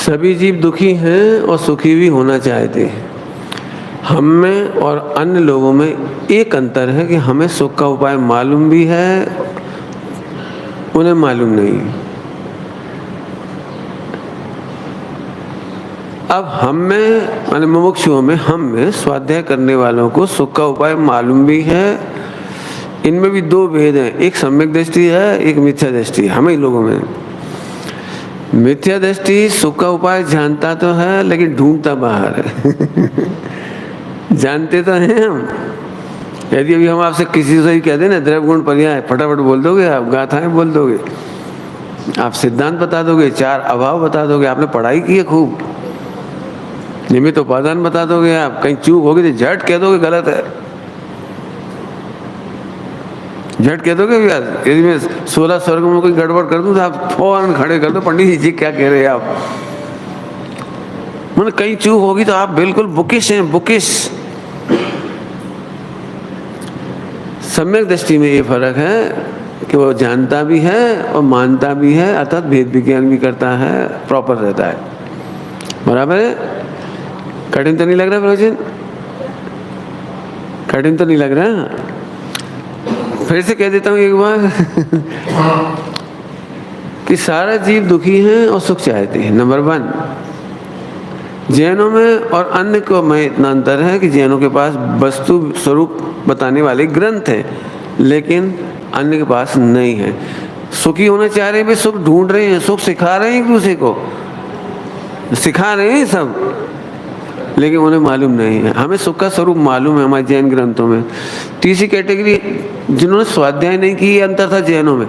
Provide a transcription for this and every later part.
सभी जीव दुखी हैं और सुखी भी होना चाहते हैं। हम में और अन्य लोगों में एक अंतर है कि हमें सुख का उपाय मालूम भी है, उन्हें मालूम नहीं। अब हम में माने मुमुक्षुओं में, हम में स्वाध्याय करने वालों को सुख का उपाय मालूम भी है। इनमें भी दो भेद हैं, एक सम्यक दृष्टि है, एक मिथ्या दृष्टि है। हमें लोगों में मिथ्या दृष्टि सुख का उपाय जानता तो है लेकिन ढूंढता बाहर है। जानते तो हैं हम। यदि अभी हम आपसे किसी से ही कह दें ना द्रव्य गुण पर्याय, फटाफट बोल दोगे आप, गाथाएं बोल दोगे आप, सिद्धांत बता दोगे, चार अभाव बता दोगे, आपने पढ़ाई की है खूब, निमित्त उपादान बता दोगे आप। कहीं चूक होगी तो झट कह दोगे गलत है, झट कह दोगे यार। यदि मैं 16 स्वर्गों में कोई गड़बड़ कर दूं तो आप फौरन खड़े कर दो, पंडित जी क्या कह रहे हैं आप। मतलब कहीं चूक होगी तो आप बिल्कुल बुकिश हैं, बुकिश। सम्यक दृष्टि में ये फर्क है कि वो जानता भी है और मानता भी है, अर्थात भेद विज्ञान भी करता है, प्रॉपर रहता है। बराबर है? कठिन तो नहीं लग रहा प्रवचन? कठिन तो नहीं लग रहा? फिर से कह देता हूँ एक बार कि सारा जीव दुखी हैं और सुख चाहते हैं। नंबर 1, जैनों में और अन्य को में इतना अंतर है कि जैनों के पास वस्तु स्वरूप बताने वाले ग्रंथ हैं, लेकिन अन्य के पास नहीं है। सुखी होना चाह रहे हैं, वे सुख ढूंढ रहे हैं, सुख सिखा रहे हैं, एक दूसरे को सिखा रहे हैं सब, लेकिन उन्हें मालूम नहीं है। हमें सुख का स्वरूप मालूम है हमारे जैन ग्रंथों में। तीसरी कैटेगरी जिन्होंने स्वाध्याय नहीं की, ये अंतर था जैनों में।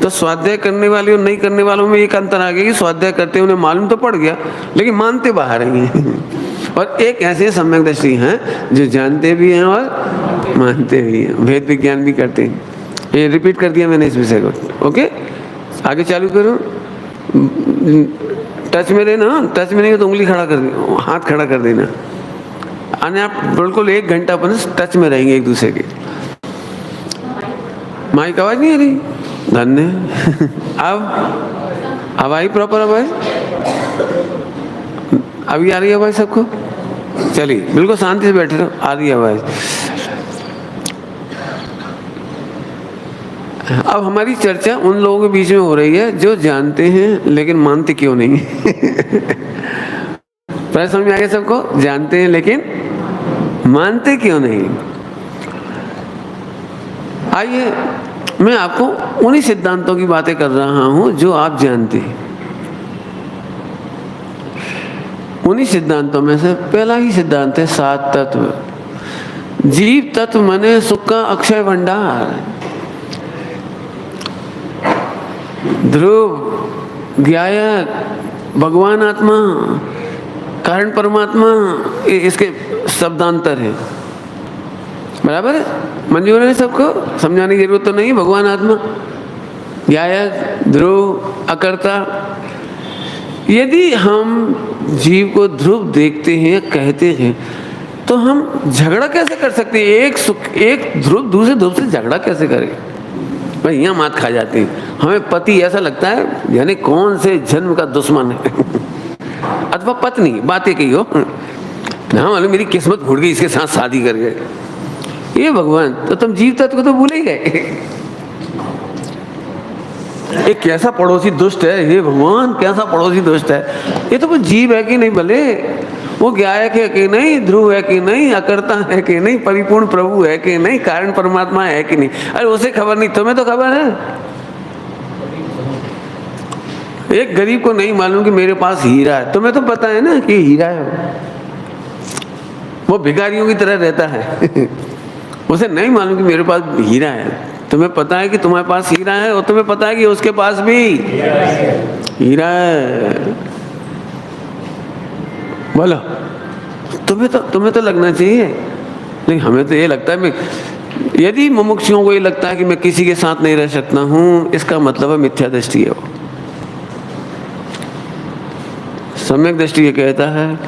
तो स्वाध्याय करने वाले और नहीं करने वालों में एक अंतर आ गया कि स्वाध्याय करते उन्हें मालूम तो पड़ गया लेकिन मानते बाहर हैं। और एक ऐसे सम्यक दृष्टि हैं जो जानते भी हैं और मानते भी हैं, भेद विज्ञान भी करते हैं। ये रिपीट कर दिया मैंने इस विषय को। ओके, आगे चालू करूँ। टच में रहना, टच में नहीं हो तो उंगली खड़ा कर देना, हाथ खड़ा कर देना। आने आप बिल्कुल 1 घंटा अपन टच में रहेंगे एक दूसरे के। माइक आवाज नहीं आ रही? धन्य। अब आई प्रॉपर आवाज? अभी आ रही है आवाज सबको? चलिए बिल्कुल शांति से बैठे रहो, आ रही है आवाज। अब हमारी चर्चा उन लोगों के बीच में हो रही है जो जानते हैं लेकिन मानते क्यों नहीं। प्रश्न समझ में आ गया सबको? जानते हैं लेकिन मानते क्यों नहीं? आइए मैं आपको उन्हीं सिद्धांतों की बातें कर रहा हूं जो आप जानते हैं। उन्हीं सिद्धांतों में से पहला ही सिद्धांत है 7 तत्व। जीव तत्व माने सुख का अक्षय भंडार। ध्रुव, ज्ञायक, भगवान आत्मा, कारण परमात्मा, इसके शब्दांतर है। बराबर है? मंजूर है सबको? समझाने की जरूरत तो नहीं। भगवान आत्मा, ज्ञायक, ध्रुव, अकर्ता। यदि हम जीव को ध्रुव देखते हैं, कहते हैं, तो हम झगड़ा कैसे कर सकते हैं? एक ध्रुव दूसरे ध्रुव से झगड़ा कैसे करें? भाई यहाँ मात खा जाती है। हमें पति ऐसा लगता है यानी कौन से जन्म का दुश्मन है। अथवा पत्नी, बातें कही हो ना, मालूम मेरी किस्मत फूट गई, इसके साथ शादी कर गए। ये भगवान, तो तुम जीव तत्व को तो भूल ही गए। एक कैसा पड़ोसी दुष्ट है, हे भगवान कैसा पड़ोसी दुष्ट है। ये तो कोई जीव है कि नहीं, भले वो ज्ञायक है कि नहीं, ध्रुव है कि नहीं, अकर्ता है कि नहीं, परिपूर्ण प्रभु है कि नहीं, कारण परमात्मा है कि नहीं। अरे उसे खबर नहीं, तुम्हें तो खबर है। एक गरीब को नहीं मालूम कि मेरे पास हीरा है, तुम्हें तो पता है ना कि हीरा है। वो भिखारियों की तरह रहता है। उसे नहीं मालूम कि मेरे पास हीरा है। तुम्हें पता है कि तुम्हारे पास हीरा है और तुम्हें पता है कि उसके पास भी हीरा है। बोलो, तुम्हें तो लगना चाहिए, लेकिन हमें तो ये लगता है। यदि मुमुक्षुओं को ये लगता है कि मैं किसी के साथ नहीं रह सकता हूँ, इसका मतलब है मिथ्या दृष्टि है। वो सम्यक दृष्टि ये कहता है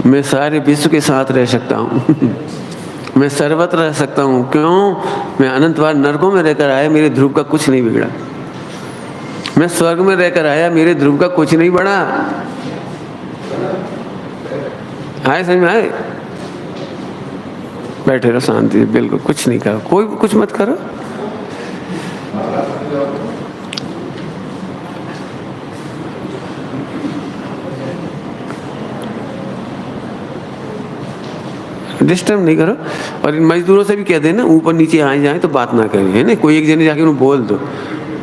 मैं सारे विश्व के साथ रह सकता हूँ। मैं सर्वत्र रह सकता हूँ। क्यों? मैं अनंत बार नरकों में रहकर आया, मेरे ध्रुव का कुछ नहीं बिगड़ा। मैं स्वर्ग में रहकर आया, मेरे ध्रुव का कुछ नहीं बढ़ा। आए समझ में आए? बैठे रहो शांति से, बिल्कुल कुछ नहीं करो, कोई कुछ मत करो। डिस्टर्ब नहीं करो। और इन मजदूरों से भी कह देना ऊपर नीचे आए जाए तो बात ना करें, है ना? कोई एक जने जाके उन्हें बोल दो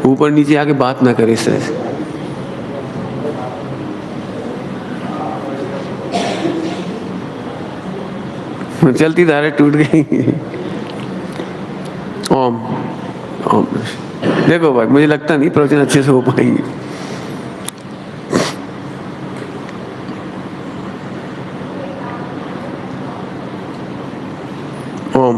ऊपर नीचे आके बात ना करे इस तरह से। चलती धारा टूट गई। ओम ओम। देखो भाई, मुझे लगता नहीं प्रवचन अच्छे से हो पाएंगे। ओम।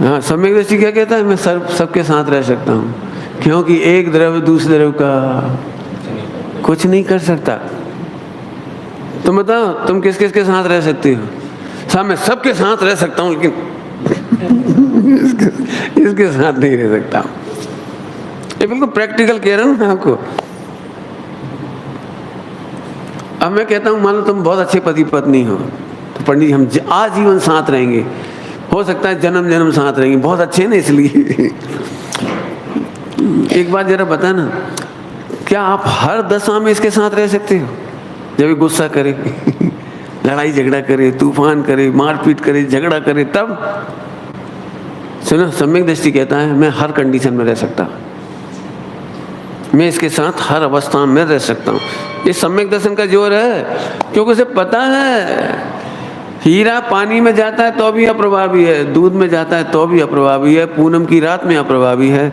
हाँ, सम्यक दृष्टि क्या कहता है? मैं सबके साथ रह सकता हूँ, क्योंकि एक द्रव्य दूसरे द्रव्य का कुछ नहीं कर सकता। तुम बताओ, तुम किस किस के साथ रह सकती हो? साहब मैं सबके साथ रह सकता हूँ, लेकिन इसके साथ नहीं रह सकता। ये बिल्कुल प्रैक्टिकल कह रहा हूँ मैं आपको। अब मैं कहता हूँ मान लो तुम बहुत अच्छे पति पत्नी हो, तो पंडित हम आजीवन साथ रहेंगे, हो सकता है जन्म जन्म साथ रहेंगे, बहुत अच्छे ना इसलिए। एक बात जरा बता ना, क्या आप हर दशा में इसके साथ रह सकते हो? जब गुस्सा करे, लड़ाई झगड़ा करे, तूफान करे, मारपीट करे, झगड़ा करे, तब सुनो, सम्यक दृष्टि कहता है मैं हर कंडीशन में रह सकता हूँ, मैं इसके साथ हर अवस्था में रह सकता हूँ। ये सम्यक दर्शन का जोर है, क्योंकि उसे पता है हीरा पानी में जाता है तो भी अप्रभावी है, दूध में जाता है तो भी अप्रभावी है, पूनम की रात में अप्रभावी है,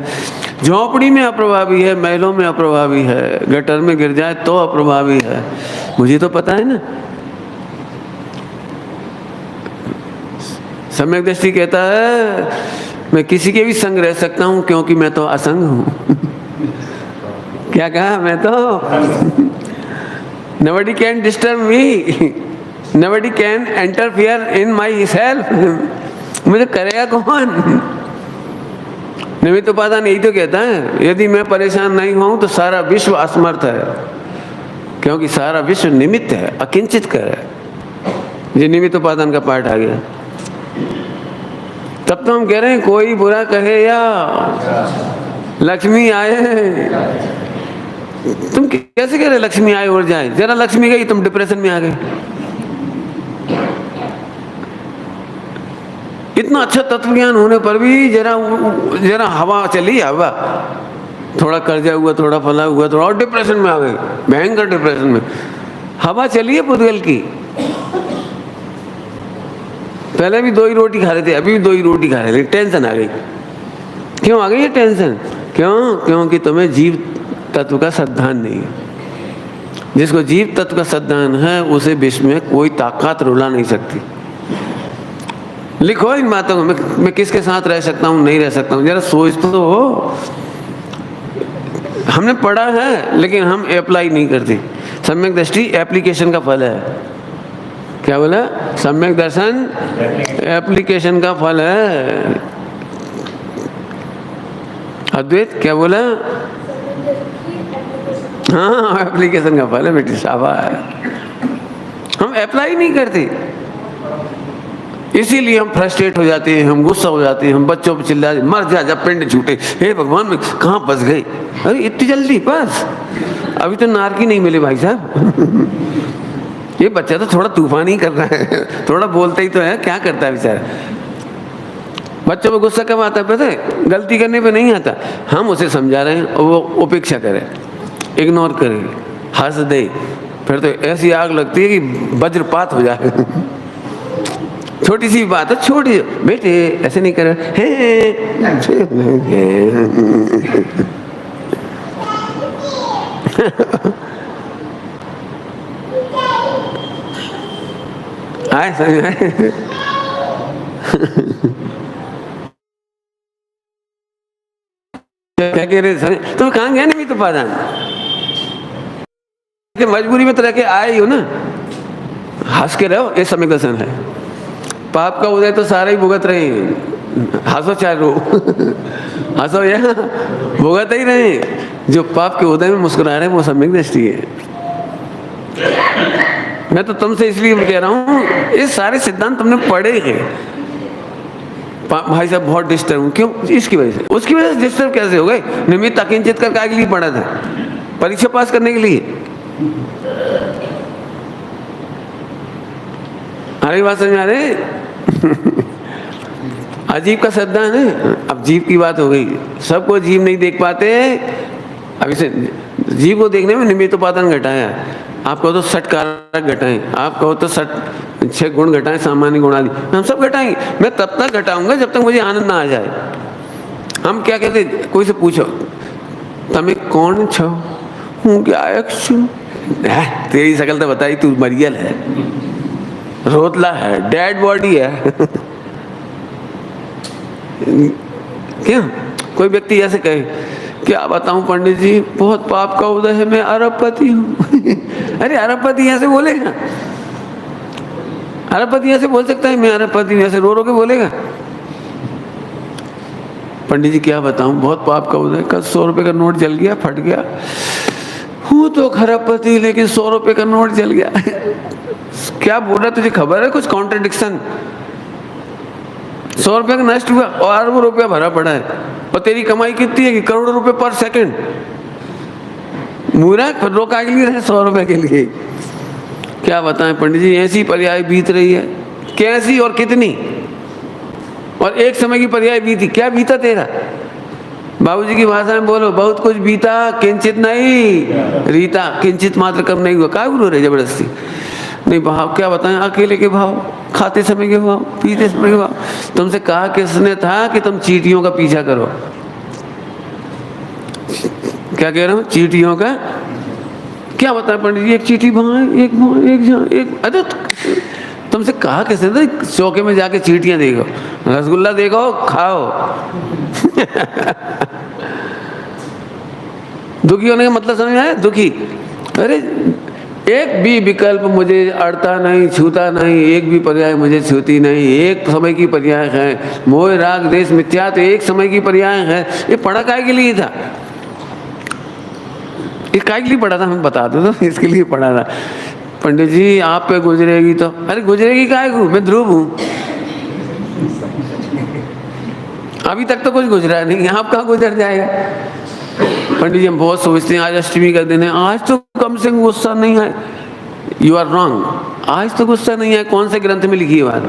झोंपड़ी में अप्रभावी है, महलों में अप्रभावी है, गटर में गिर जाए तो अप्रभावी है। मुझे तो पता है ना। सम्यक दृष्टि कहता है मैं किसी के भी संग रह सकता हूं, क्योंकि मैं तो असंग हूं। क्या कहा? मैं तो nobody can disturb me, nobody can interfere in myself। मुझे करेगा कौन? निमित्त उपादान यही तो कहता है, यदि मैं परेशान नहीं हूं तो सारा विश्व असमर्थ है, क्योंकि सारा विश्व निमित्त है, अकिंचित कर है। ये निमित्त उपादान का पार्ट आ गया। तब तो हम कह रहे हैं कोई बुरा कहे या लक्ष्मी आए, तुम कैसे कह रहे लक्ष्मी आए और जाए? जरा लक्ष्मी गई तुम डिप्रेशन में आ गए। इतना अच्छा तत्व ज्ञान होने पर भी जरा हवा चली, हवा थोड़ा कर्जा हुआ, थोड़ा फला हुआ, थोड़ा और डिप्रेशन में आ गए, भयंकर डिप्रेशन में। हवा चली है पुद्गल की। पहले भी 2 ही रोटी खा रहे थे, अभी भी 2 ही रोटी खा रहे थे, टेंशन आ गई। क्यों आ गई ये टेंशन? क्यों? क्योंकि तुम्हें जीव तत्व का श्रद्धान नहीं है। जिसको जीव तत्व का श्रद्धान है उसे विश्व में कोई ताकत रुला नहीं सकती। लिखो इन बातों को, मैं किसके साथ रह सकता हूँ, नहीं रह सकता हूँ, जरा सोच तो हो। हमने पढ़ा है लेकिन हम अप्लाई नहीं करते। सम्यक दृष्टि एप्लीकेशन का फल है। क्या बोला? सम्यक दर्शन एप्लीकेशन का फल है। अद्वैत क्या बोला? हाँ, एप्लीकेशन का फल है बेटी, शाबाश। हम अप्लाई नहीं करते, इसीलिए हम फ्रस्ट्रेट हो जाते हैं, हम गुस्सा हो जाते हैं, हम बच्चों पर चिल्लाते, मर जा जब पिंड छूटे, हे भगवान मैं कहाँ फंस गए? अरे इतनी जल्दी बस, अभी तो नारकी नहीं मिले भाई साहब। ये बच्चा तो थोड़ा तूफान ही कर रहा है, थोड़ा बोलता ही तो है, क्या करता है बेचारा। बच्चों को गुस्सा कब आता है पता है? गलती करने पे नहीं आता। हम उसे समझा रहे हैं और वो उपेक्षा करे, इग्नोर करे, हंस दे, फिर तो ऐसी आग लगती है कि वज्रपात हो जाए। छोटी सी बात है, छोटी बेटे ऐसे नहीं कर आए समझ आए। क्या कह रहे? तुम कहाँ गए? नहीं तो पादान मजबूरी में तो रह के आए हो ना, हंस के रहो, ये सम्यक दर्शन है। पाप का उदय तो सारे ही भुगत रहे हैं, हंसो चाहे रो, हंसो या भुगत ही रहे। जो पाप के उदय में मुस्कुरा रहे हैं वो सम्यक दृष्टि है। मैं तो तुमसे इसलिए कह रहा हूँ, ये सारे सिद्धांत तुमने पढ़े हैं। भाई साहब बहुत डिस्टर्ब हूँ, क्यों? इसकी वजह से। उसकी वजह से डिस्टर्ब कैसे हो गए? निमित्त अकिंचित कर काय के लिए पढ़ा था? परीक्षा पास करने के लिए। हमारी बात समझ आ रही? अजीब का सिद्धांत है। अब जीव की बात हो गई, सबको जीव नहीं देख पाते। अब इसे जीव को देखने में निमित्त उपादान घटाया, आप कहो तो सठ कारक घटाएं, आप कहो तो 6 गुण घटाएं, सामान्य गुण आदि, हम सब घटाएंगे। मैं तब तक घटाऊंगा जब तक मुझे आनंद ना आ जाए। हम क्या कहते, कोई से पूछो तमें कौन छो? हूँ गायक छू। तेरी शकल तो बताई, तू मरियल है, रोतला है, डेड बॉडी है। क्या कोई व्यक्ति ऐसे कहे, क्या बताऊं पंडित जी, बहुत पाप का उदय है, मैं अरबपति हूँ। अरे अरबपति ऐसे बोलेगा? अरबपति ऐसे बोल सकता है मैं अरबपति हूँ? ऐसे रो रो के बोलेगा? पंडित जी क्या बताऊं, बहुत पाप का उदय, कल 100 रुपए का नोट जल गया, फट गया। हूँ तो खरबपति, लेकिन 100 रुपए का नोट जल गया। क्या बोल रहा, तुझे खबर है कुछ कॉन्ट्रडिक्शन? 100 रुपये का नष्ट हुआ और अरबों रुपया भरा पड़ा है, और तेरी कमाई कितनी है कि करोड़ों रुपए पर सेकंड। मूर्ख, फिर रोका के लिए रहे 100 रुपए के लिए। क्या बताएं पंडित जी, ऐसी पर्याय बीत रही है, कैसी और कितनी, और एक समय की पर्याय बीती। क्या बीता तेरा? बाबूजी की भाषा में बोलो, बहुत कुछ बीता, किंचित नहीं रीता। किंचित मात्र कम नहीं हुआ। क्या गुरु रे जबरदस्ती नहीं। भाव क्या बताएं, अकेले के भाव, खाते समय के भाव, पीते समय के भाव। तुमसे कहा किसने था कि तुम चींटियों का पीछा करो? क्या कह रहा हूँ? चींटियों का क्या बताएं पंडित जी, एक चींटी वहाँ, एक वहाँ, एक जहाँ, एक। अरे तुमसे कहा किसने था चौके में जाके चींटियां देखो, रसगुल्ला देखो, खाओ। दुखी होने का मतलब समझ आया? दुखी। अरे एक भी विकल्प मुझे अड़ता नहीं, छूता नहीं, एक भी पर्याय मुझे छूती नहीं। एक समय की पर्याय है, मोह राग देश मिथ्या, तो एक समय की पर्याय है। ये पढ़ा काय के लिए था? ये काय के लिए पढ़ा था? हम बता दो तो, इसके लिए पढ़ा था। पंडित जी आप पे गुजरेगी तो, अरे गुजरेगी काय को? मैं ध्रुव हूँ, अभी तक तो कुछ गुजरा नहीं, आप कहाँ गुजर जाएगा? पंडित जी हम बहुत सोचते हैं, आज अष्टमी का दिन है, आज तो कम से कम गुस्सा नहीं है। यू आर रॉन्ग, आज तो गुस्सा नहीं है। कौन से ग्रंथ में लिखी है बात?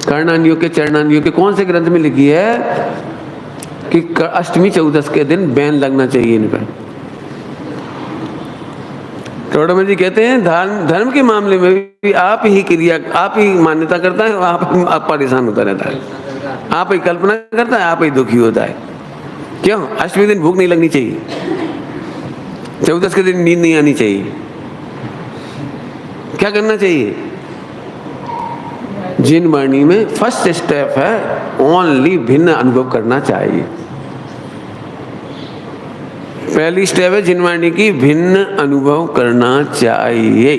कर्णान्यों के चरणान्यों के कौन से ग्रंथ में लिखी है कि अष्टमी 14 के दिन बैन लगना चाहिए इन पर? टोडरमल जी कहते हैं धर्म के मामले में भी आप ही क्रिया, आप ही मान्यता करता है, आप परेशान होता रहता है, आप ही कल्पना करता है, आप ही दुखी होता है। क्यों? अष्टमी दिन भूख नहीं लगनी चाहिए, 14 के दिन नींद नहीं आनी चाहिए। क्या करना चाहिए? जिन वाणी में फर्स्ट स्टेप है ओनली भिन्न अनुभव करना चाहिए। पहली स्टेप है जिनवाणी की भिन्न अनुभव करना चाहिए।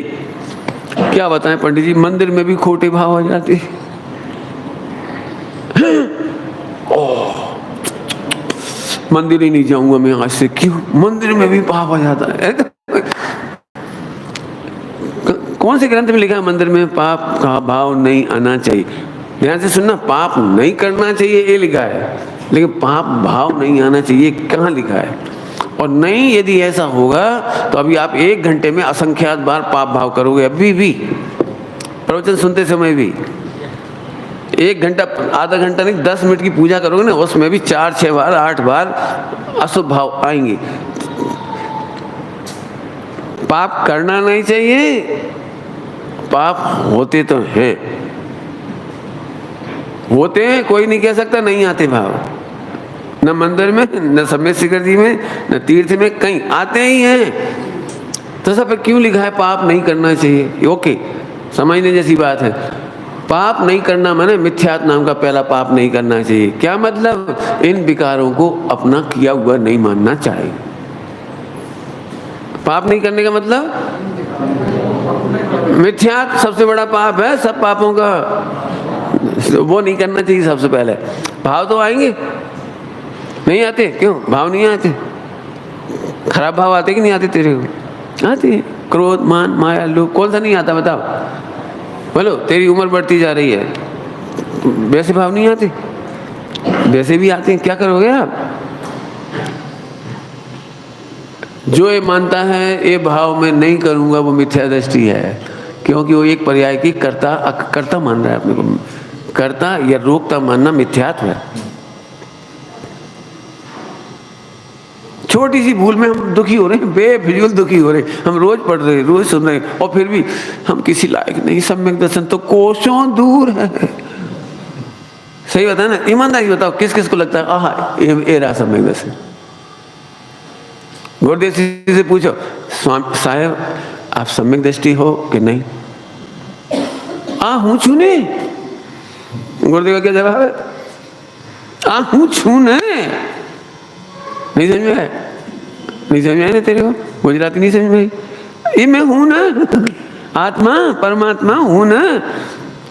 क्या बताएं पंडित जी, मंदिर में भी खोटे भाव हो जाते। मंदिर ही नहीं जाऊंगा मैं आज से। क्यों? मंदिर में भी पाप हो जाता है। कौन से ग्रंथ में लिखा है मंदिर में पाप का भाव नहीं आना चाहिए? ध्यान से सुनना, पाप नहीं करना चाहिए ये लिखा है, लेकिन पाप भाव नहीं आना चाहिए कहाँ लिखा है? और नहीं, यदि ऐसा होगा तो अभी आप 1 घंटे में असंख्यात बार पाप भाव करोगे। अभी भी प्रवचन सुनते समय भी 1 घंटा, आधा घंटा नहीं, 10 मिनट की पूजा करोगे ना, उसमें भी 4-6 बार 8 बार अशुभ भाव आएंगे। पाप करना नहीं चाहिए, पाप होते तो हैं, होते हैं, कोई नहीं कह सकता नहीं आते भाव। न मंदिर में, न समय शिखर जी में, न तीर्थ में, कहीं आते ही हैं। तो सब क्यों लिखा है पाप नहीं करना चाहिए? ओके, समझने जैसी बात है। पाप नहीं करना माने मिथ्यात्व नाम का पहला पाप नहीं करना चाहिए। क्या मतलब? इन विकारों को अपना किया हुआ नहीं मानना चाहिए। पाप नहीं करने का मतलब मिथ्यात्व सबसे बड़ा पाप है सब पापों का, वो नहीं करना चाहिए। सबसे पहले भाव तो आएंगे, नहीं आते? क्यों भाव नहीं आते? खराब भाव आते कि नहीं आते? तेरे को आते हैं। क्रोध, मान, माया, लोभ, कौन सा नहीं आता बताओ? बोलो, तेरी उम्र बढ़ती जा रही है, वैसे भाव नहीं आते? वैसे भी आते हैं, क्या करोगे आप? जो ये मानता है ये भाव मैं नहीं करूंगा, वो मिथ्या दृष्टि है, क्योंकि वो एक पर्याय की कर्ता मान रहा है अपने को। कर्ता या रोकता मानना मिथ्यात्व है। छोटी सी भूल में हम दुखी हो रहे हैं, बेफिजूल दुखी हो रहे हैं, हम रोज पढ़ रहे हैं, रोज सुन रहे हैं, और फिर भी हम किसी लायक नहीं। सम्यक दर्शन तो कोसों दूर है। सही बताया ना? ईमानदारी बताओ, किस किस को लगता है आहा ये रहा सम्यक दर्शन? गुरुदेव से पूछो, साहब आप सम्यक दृष्टि हो कि नहीं? हूँ छूने। गुरुदेव का क्या जवाब है? हूँ छूने। नहीं समझ में आया? नहीं समझ में आया ना तेरे को? गुजराती नहीं समझ में आई? ये मैं हूं ना, आत्मा परमात्मा हूं ना।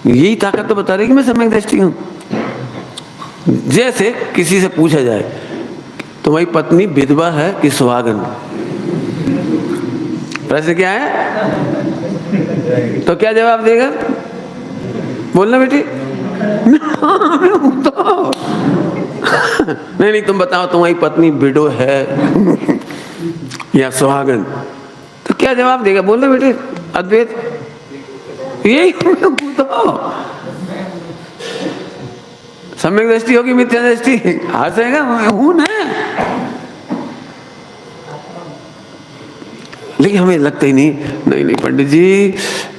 यही ताकत तो बता रही कि मैं सम्यक दृष्टि हूं। जैसे किसी से पूछा जाए तुम्हारी पत्नी विधवा है कि सुहागन? प्रश्न क्या है? तो क्या जवाब देगा? बोलना बेटी। नहीं, तुम बताओ तुम्हारी पत्नी विडो है या सुहागन? तो क्या जवाब देगा? बोलना बेटे। अद्वैत यही बताओ। सम्यक दृष्टि होगी मिथ्या दृष्टि? हंसेगा, हूं ना। लेकिन हमें लगता ही नहीं पंडित जी,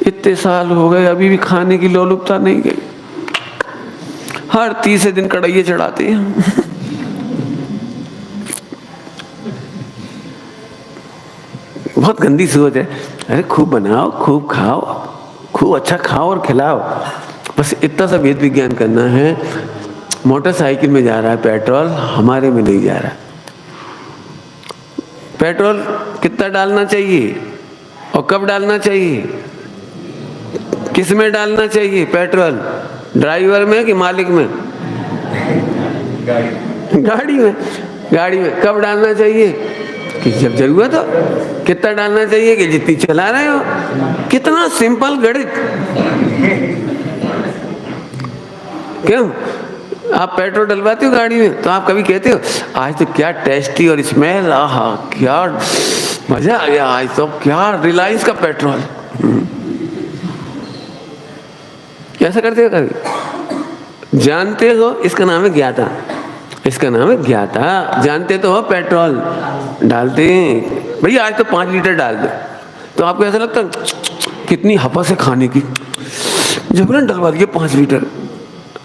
इतने साल हो गए अभी भी खाने की लोलुपता नहीं गई। हर तीसरे दिन कढ़ाइये चढ़ाते हैं। बहुत गंदी सोच है। अरे खूब बनाओ, खूब खाओ, खूब अच्छा खाओ और खिलाओ। बस इतना सा वेद विज्ञान करना है। मोटरसाइकिल में जा रहा है पेट्रोल, हमारे में नहीं जा रहा। पेट्रोल कितना डालना चाहिए और कब डालना चाहिए? किस में डालना चाहिए पेट्रोल? ड्राइवर में कि मालिक में? गाड़ी में। गाड़ी में कब डालना चाहिए? कि जब जरूरत हो। कितना डालना चाहिए? कि जितनी चला रहे हो। कितना सिंपल गणित। क्यों? आप पेट्रोल डलवाते हो गाड़ी में तो आप कभी कहते हो आज तो क्या टेस्टी और स्मेल, आहा क्या मजा आ गया, आज तो क्या रिलायंस का पेट्रोल। कैसा करते हो कभी? जानते हो इसका नाम है ज्ञाता। इसका नाम है ज्ञाता। जानते तो हो पेट्रोल डालते हैं भैया, आज तो 5 लीटर डाल दो, तो आपको ऐसा लगता है कितनी हपस है खाने की, जबरन डलवा दिए 5 लीटर।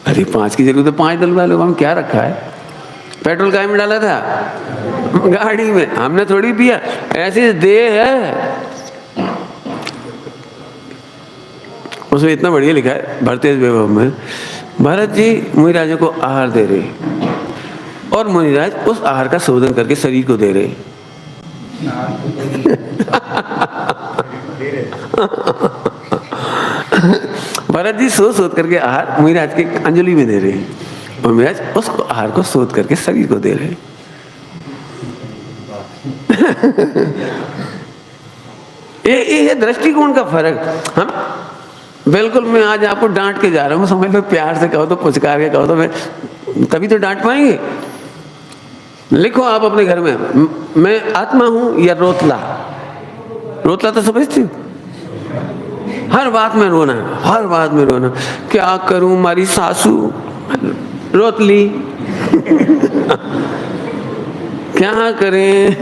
अरे 5 की जरूरत है 5 डलवा लो। हम क्या रखा है? पेट्रोल काय में डाला था? गाड़ी में। हमने थोड़ी पिया, ऐसी देह है। उसमें इतना बढ़िया लिखा है भरतेज वैभव में, भरत जी मुनिराजों को आहार दे रहे और मुनिराज उस आहार का शोधन करके शरीर को दे रहे। भरत जी सोच करके आहार मुनिराज के अंजलि में दे रहे हैं और मुनिराज उस आहार को सोच करके शरीर को दे रहे हैं। ये दृष्टिकोण का फर्क। हम बिल्कुल, मैं आज आपको डांट के जा रहा हूँ, समझ लो प्यार से कहो तो, पुचकार के कहो तो, मैं तभी तो डांट पाएंगे। लिखो आप अपने घर में, मैं आत्मा हूं या रोतला? रोतला तो समझती हो, हर बात में रोना, हर बात में रोना। क्या करूं, हमारी सासू रोतली। क्या करें,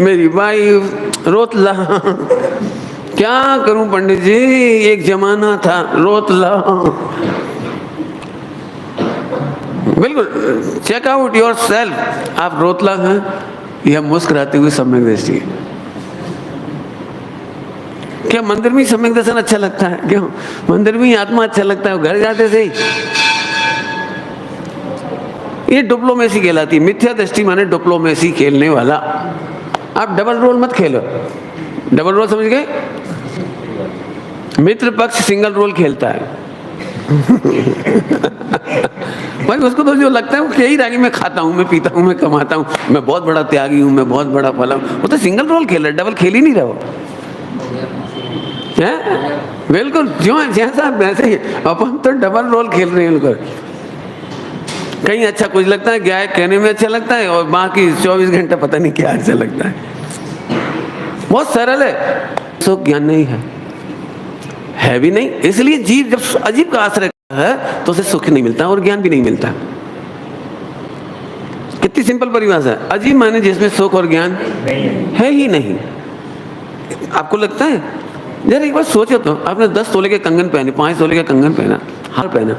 मेरी वाइफ रोतला। क्या करूं पंडित जी, एक जमाना था रोतला। बिल्कुल चेक आउट योर सेल्फ। आप रोतला हैं या मुस्कुराते हुए सम्यक दृष्टि? क्या मंदिर में सम्यक दर्शन अच्छा लगता है? क्यों? मंदिर में आत्मा अच्छा लगता है, घर जाते से ही। ये डिप्लोमेसी कहलाती है। मिथ्या दृष्टि माने डिप्लोमेसी खेलने वाला। आप डबल रोल मत खेलो। डबल रोल समझ गए? मित्र पक्ष सिंगल रोल खेलता है। भाई उसको तो जो लगता है वो यही रागी, मैं खाता हूँ, मैं पीता हूँ, मैं कमाता हूँ, मैं बहुत बड़ा त्यागी हूँ, मैं बहुत बड़ा फला हूँ। वो तो सिंगल रोल खेल रहा है, डबल खेल ही नहीं रहा। है बिल्कुल जो है जैसा वैसे ही। अपन तो डबल रोल खेल रहे हैं बिल्कुल। कहीं अच्छा कुछ लगता है, क्या है कहने में अच्छा लगता है, और बाकी 24 घंटा पता नहीं क्या अच्छा लगता है। बहुत सरल है, सुख ज्ञान नहीं है भी नहीं। इसलिए जीव जब अजीब का आश्रय है तो उसे सुख नहीं मिलता और ज्ञान भी नहीं मिलता। कितनी सिंपल परिभाषा है। अजीब माने जिसमें सुख और ज्ञान है ही नहीं। आपको लगता है? जरा एक बार सोचो तो, आपने 10 तोले के कंगन पहने, 5 तोले के कंगन पहना, हार पहना,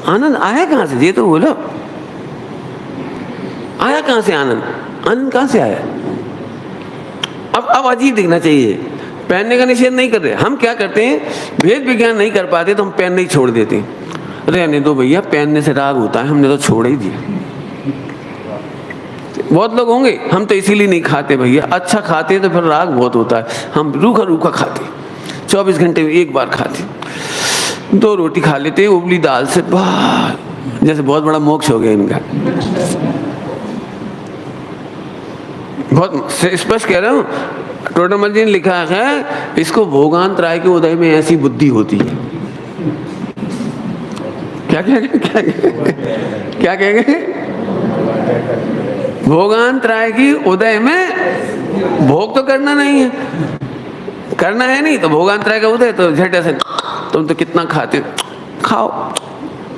आनंद आया कहाँ से? ये तो बोलो, आया कहाँ से आनंद? आनंद कहाँ से आया? अब अजीब दिखना चाहिए। पहनने का निषेध नहीं कर रहे। हम क्या करते हैं, भेद विज्ञान नहीं कर पाते तो हम पहनने ही छोड़ देते हैं। रहने दो भैया, पहनने से राग होता है, हमने तो छोड़ ही दिया। बहुत लोग होंगे, हम तो इसीलिए नहीं खाते भैया। अच्छा खाते तो फिर राग बहुत होता है, हम रूखा रूखा खाते, 24 घंटे में एक बार खाते, 2 रोटी खा लेते हैं उबली दाल से, बाहर जैसे बहुत बड़ा मोक्ष हो गया इनका। बहुत स्पष्ट कह रहा हूँ, टोडरमल जी ने लिखा है, इसको भोगांतराय के उदय में ऐसी बुद्धि होती है। क्या कहेंगे? भोगांतराय की उदय में, भोग तो करना नहीं है, करना है नहीं तो भोगांतराय का उदय, तो झट ऐसे, तुम तो कितना खाते, खाओ,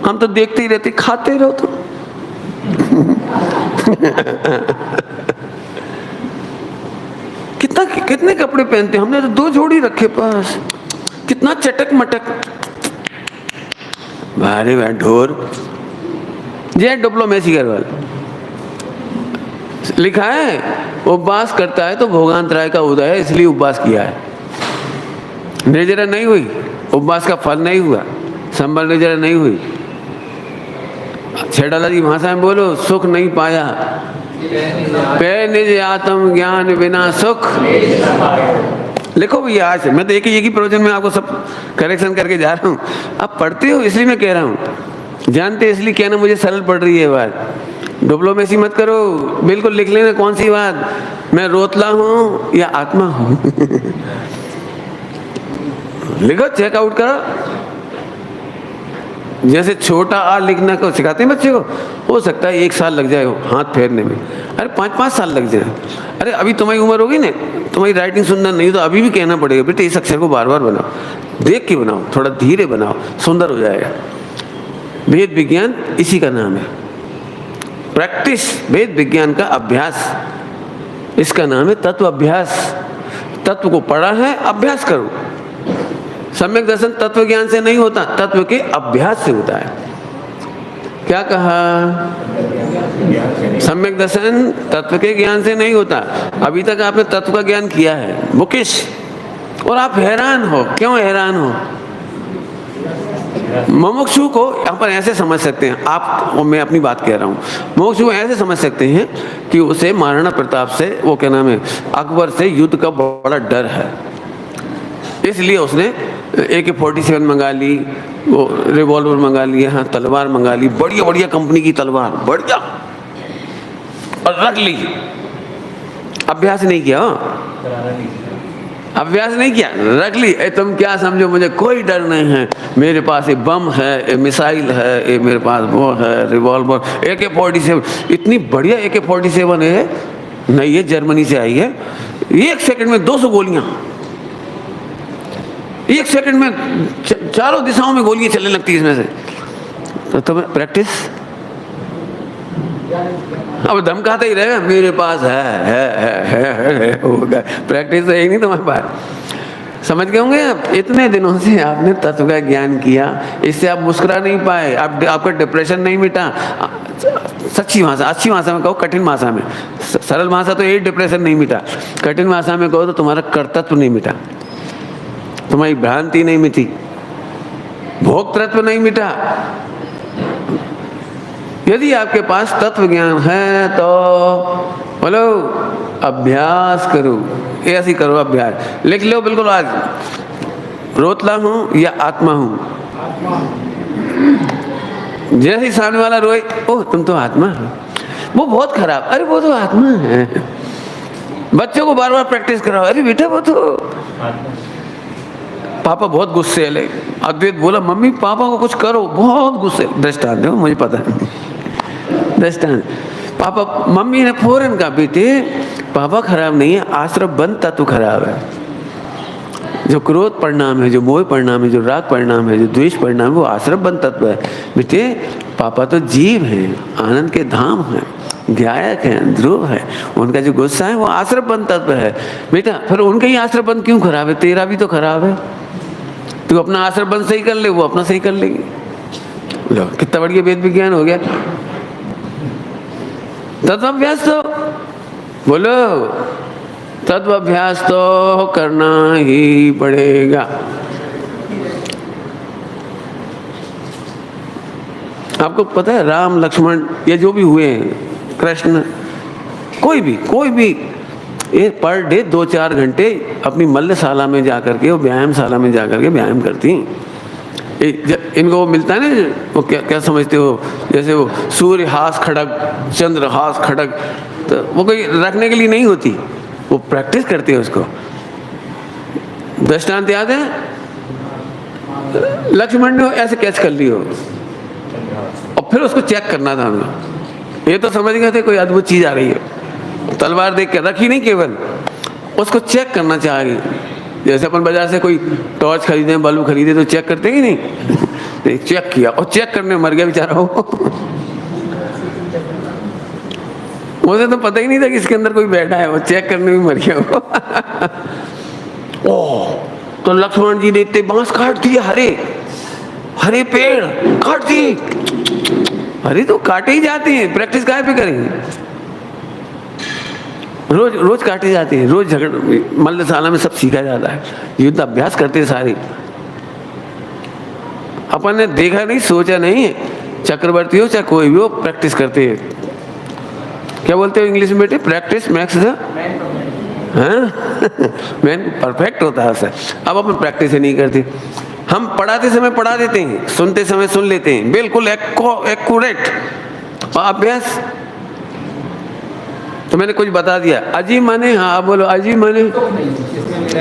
हम तो देखते ही रहते, खाते रहो तो। कितने कपड़े पहनते, हमने तो 2 जोड़ी रखे पास, कितना चटक मटक, भारे भाई ढोर। जय डिप्लोमेसी करवाल लिखा है, उपवास करता है तो भोगांतराय का उदय है, इसलिए उपवास किया है। निर्जरा नहीं हुई, उपवास का फल नहीं हुआ, संबल निर्जरा नहीं हुई। छेड़ाला जी भाषा में बोलो, सुख नहीं पाया पे निज आत्म ज्ञान बिना सुख। लिखो भैया, आज मैं तो एक ही प्रवचन में आपको सब करेक्शन करके जा रहा हूँ। आप पढ़ते हो इसलिए मैं कह रहा हूँ, जानते इसलिए कहना मुझे सरल पड़ रही है बात। डिप्लोमेसी मत करो, बिल्कुल लिख लेना कौन सी बात, मैं रोतला हूँ या आत्मा हूँ। लिखो, चेकआउट करो। जैसे छोटा आ लिखना को सिखाते हैं बच्चे को, हो सकता है 1 साल लग जाए हाथ फेरने में, अरे 5-5 साल लग जाए। अरे अभी तुम्हारी उम्र होगी ना, तुम्हारी राइटिंग सुंदर नहीं तो अभी भी कहना पड़ेगा, बेटे इस अक्षर को बार बार बनाओ, देख के बनाओ, थोड़ा धीरे बनाओ, सुंदर हो जाएगा। वेद विज्ञान इसी का नाम है, प्रैक्टिस। वेद विज्ञान का अभ्यास, इसका नाम है तत्व अभ्यास। तत्व को पढ़ा है, अभ्यास करो। सम्यक दर्शन तत्व ज्ञान से नहीं होता, तत्व के अभ्यास से होता है। क्या कहा? सम्यक दर्शन तत्व के ज्ञान से नहीं होता। अभी तक आपने तत्व का ज्ञान किया है मुकेश, और आप हैरान हो। क्यों हैरान हो? मुमुक्षु को यहाँ पर ऐसे समझ सकते हैं आप, और मैं अपनी बात कह रहा हूँ, मुमुक्षु को ऐसे समझ सकते हैं कि उसे महाराणा प्रताप से, वो क्या नाम है, अकबर से युद्ध का बड़ा डर है, इसलिए उसने AK-47 मंगा ली, वो रिवॉल्वर मंगा लिया, हाँ तलवार मंगा ली, बढ़िया बढ़िया कंपनी की तलवार, बढ़िया, और रख ली। अभ्यास नहीं किया, अभ्यास नहीं किया, रख ली। तुम क्या समझो, मुझे कोई डर नहीं है, मेरे पास एक बम है, मिसाइल है, मेरे पास वो है, रिवॉल्वर, AK-47, इतनी बढ़िया AK-47 है, नहीं ये जर्मनी से आई है, 1 सेकंड में 200 गोलियां, 1 सेकंड में चारों दिशाओं में गोलियां चलने लगती है इसमें से। तो तुम्हें प्रैक्टिस, अब धमकाते ही रहेगा, मेरे पास है होगा। प्रैक्टिस तो नहीं तुम्हारे पास। समझ गए होंगे आप, इतने दिनों से आपने तत्व का ज्ञान किया, इससे आप मुस्कुरा नहीं पाए, आपका डिप्रेशन नहीं मिटा। सच्ची भाषा, अच्छी भाषा में कहो, कठिन भाषा में, सरल भाषा तो यही, डिप्रेशन नहीं मिटा। कठिन भाषा में कहो तो तुम्हारा कर्तव्य नहीं मिटा, तुम्हारी भ्रांति नहीं मिटी, भोक्तृत्व नहीं मिटा। यदि आपके पास तत्व ज्ञान है तो बोलो अभ्यास करो, ऐसी करो अभ्यास। लिख लो बिल्कुल आज, रोतला हूं या आत्मा हूं। जैसे ही सामने वाला रोए, ओह तुम तो आत्मा हो, वो बहुत खराब, अरे वो तो आत्मा है। बच्चों को बार बार प्रैक्टिस कराओ, अरे बेटा वो तो पापा बहुत गुस्से है। अद्वैत बोला मम्मी पापा को कुछ करो, बहुत गुस्से। दृष्टांत दो, मुझे पता है दृष्टांत। पापा, मम्मी ने फौरन कहा बेटे पापा खराब नहीं है, आश्रम बंद तत्व खराब है। जो क्रोध परिणाम है, जो मोह परिणाम है, जो राग परिणाम है, जो द्वेष परिणाम है, वो आश्रम बंद तत्व है। बेटे पापा तो जीव हैं, आनंद के धाम हैं, ध्यायक हैं, ध्रुव है, उनका जो गुस्सा है वो आश्रम बंद तत्व है। बेटा फिर उनका ही आश्रम बंद क्यों खराब है? तेरा भी तो खराब है। तू अपना आश्रम बंद सही कर ले, वो अपना सही कर लेगी। लो कितना बढ़िया वेद विज्ञान हो गया। तत्वाभ्यास तो बोलो, तत्वाभ्यास तो करना ही पड़ेगा। आपको पता है राम लक्ष्मण ये जो भी हुए हैं, कृष्ण, कोई भी ये पर डे 2-4 घंटे अपनी मल्लशाला में जाकर के, वो व्यायामशाला में जाकर के व्यायाम करती हैं। इनको वो मिलता है ना, वो क्या समझते हो, जैसे वो सूर्य हास खड़ग, चंद्र हास खड़ग, तो वो कोई रखने के लिए नहीं होती, वो प्रैक्टिस करते हैं उसको। दृष्टांत याद है, लक्ष्मण ने ऐसे कैच कर ली हो और फिर उसको चेक करना था हमें। ये तो समझ गए थे कोई अद्भुत चीज आ रही है, तलवार देख के रखी नहीं, केवल उसको चेक करना चाह रही। जैसे अपन बाजार से कोई टॉर्च खरीदे, बल्ब खरीदे तो चेक करते ही नहीं, चेक किया और चेक करने मर गया बेचारा वो। मुझे तो पता ही नहीं था कि इसके अंदर कोई बैठा है, वो चेक करने में मर गया वो। ओह, तो लक्ष्मण जी ने इतने बांस काट दिए, हरे पेड़ काट दिए। अरे तो काटे ही जाते हैं, प्रैक्टिस काहे पे करेंगे? रोज काटे जाते हैं, रोज झगड़ मल्लशाला में सब सीखा जाता है, युद्ध अभ्यास करते हैं सारे। अपन ने देखा नहीं, सोचा नहीं है, चक्रवर्ती हो चाहे कोई भी हो, प्रैक्टिस करते हैं। क्या बोलते हो इंग्लिश में बेटे? Practice max the man perfect होता है सर। अब अपन प्रैक्टिस नहीं करते। हम पढ़ाते समय पढ़ा देते हैं, सुनते समय सुन लेते हैं, बिल्कुल एक्यूरेट। अभ्यास तो मैंने कुछ बता दिया। अजीब माने, हाँ बोलो अजीब माने,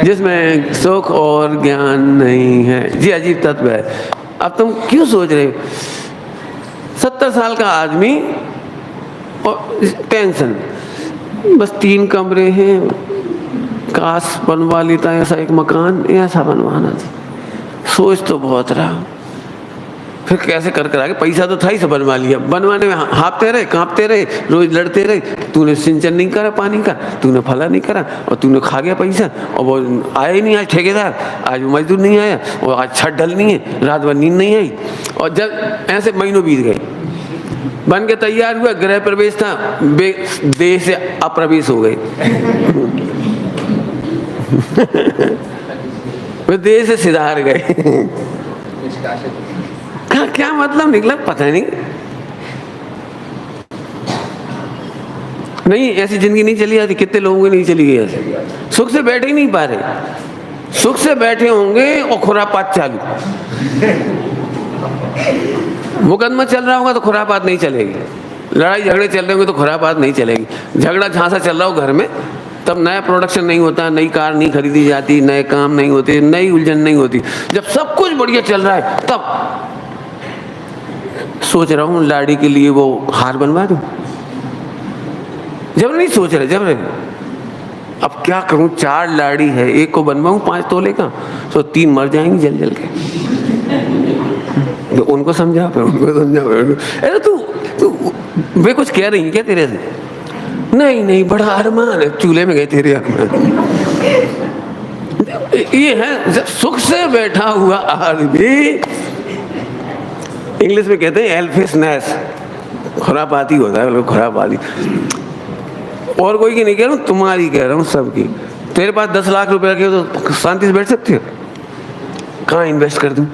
जिसमें सुख और ज्ञान नहीं है। जी अजीब तत्व है। अब तुम क्यों सोच रहे हो? 70 साल का आदमी और टेंशन, बस 3 कमरे हैं, काश बनवा लेता ऐसा एक मकान, ऐसा बनवाना था। सोच तो बहुत रहा, फिर कैसे कर आगे, पैसा तो था ही, सब बनवा लिया। बनवाने में हाँपते रहे, कांपते रहे, रोज लड़ते रहे। तूने सिंचन नहीं करा पानी का, तूने फला नहीं करा, और तूने खा गया पैसा। और वो आया ही नहीं आज ठेकेदार, आज वो मजदूर नहीं आया, और आज छत ढल नहीं है, रात भर नींद नहीं आई। और जब ऐसे महीनों बीत गए, बन के तैयार हुआ, गृह प्रवेश था, देह से अप्रवेश हो गए। वे देह से सिधार गए। क्या मतलब निकला पता नहीं, ऐसी जिंदगी नहीं चली जाती। कितने लोगों की नहीं चली गई ऐसे, सुख से बैठे ही नहीं पा रहे। सुख से बैठे होंगे और खुरापात चालू। मुकदमा चल रहा होगा तो खुरापात नहीं चलेगी, लड़ाई झगड़े चल रहे होंगे तो खुरापात नहीं चलेगी। झगड़ा झांसा चल रहा हो घर में, तब नया प्रोडक्शन नहीं होता, नई कार नहीं खरीदी जाती, नए काम नहीं होते, नई उलझन नहीं होती। जब सब कुछ बढ़िया चल रहा है तब सोच रहा हूँ लाड़ी के लिए वो हार बनवा दूं। जब नहीं सोच रहे, जब रहे अब क्या करूं, 4 लाड़ी है, एक को बनवाऊं 5 तोले का, तो 3 मर जाएंगी जल जल के। तो उनको समझा, फिर उनको समझा। अरे तू वे कुछ कह रही है क्या तेरे से? नहीं बड़ा अरमान है, चूल्हे में गए तेरे अरमान। ये है जब सुख से बैठा हुआ आदमी, इंग्लिश में कहते हैं एल्फिशनेस, खुरापाती होता है, खुरापाती। और कोई की नहीं कह रहा हूँ, तुम्हारी कह रहा हूँ, सबकी। तेरे पास 10 लाख रुपए रखे हो तो शांति से बैठ सकते हो? कहाँ इन्वेस्ट कर दूं?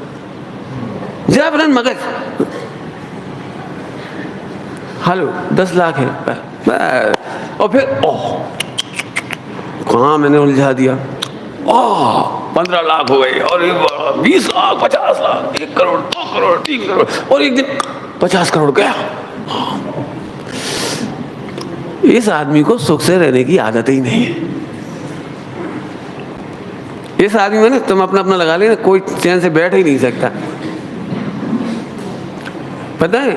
जा अपना मगज, हेलो 10 लाख है, और फिर ओह कहाँ मैंने उलझा दिया, 15 लाख हो गए, और 20 लाख, 50 लाख, 1 करोड़, 2 करोड़, 3 करोड़, और एक दिन 50 करोड़ गया। इस आदमी को सुख से रहने की आदत ही नहीं है। इस आदमी में ना तुम अपना अपना लगा लेना, कोई चैन से बैठ ही नहीं सकता। पता है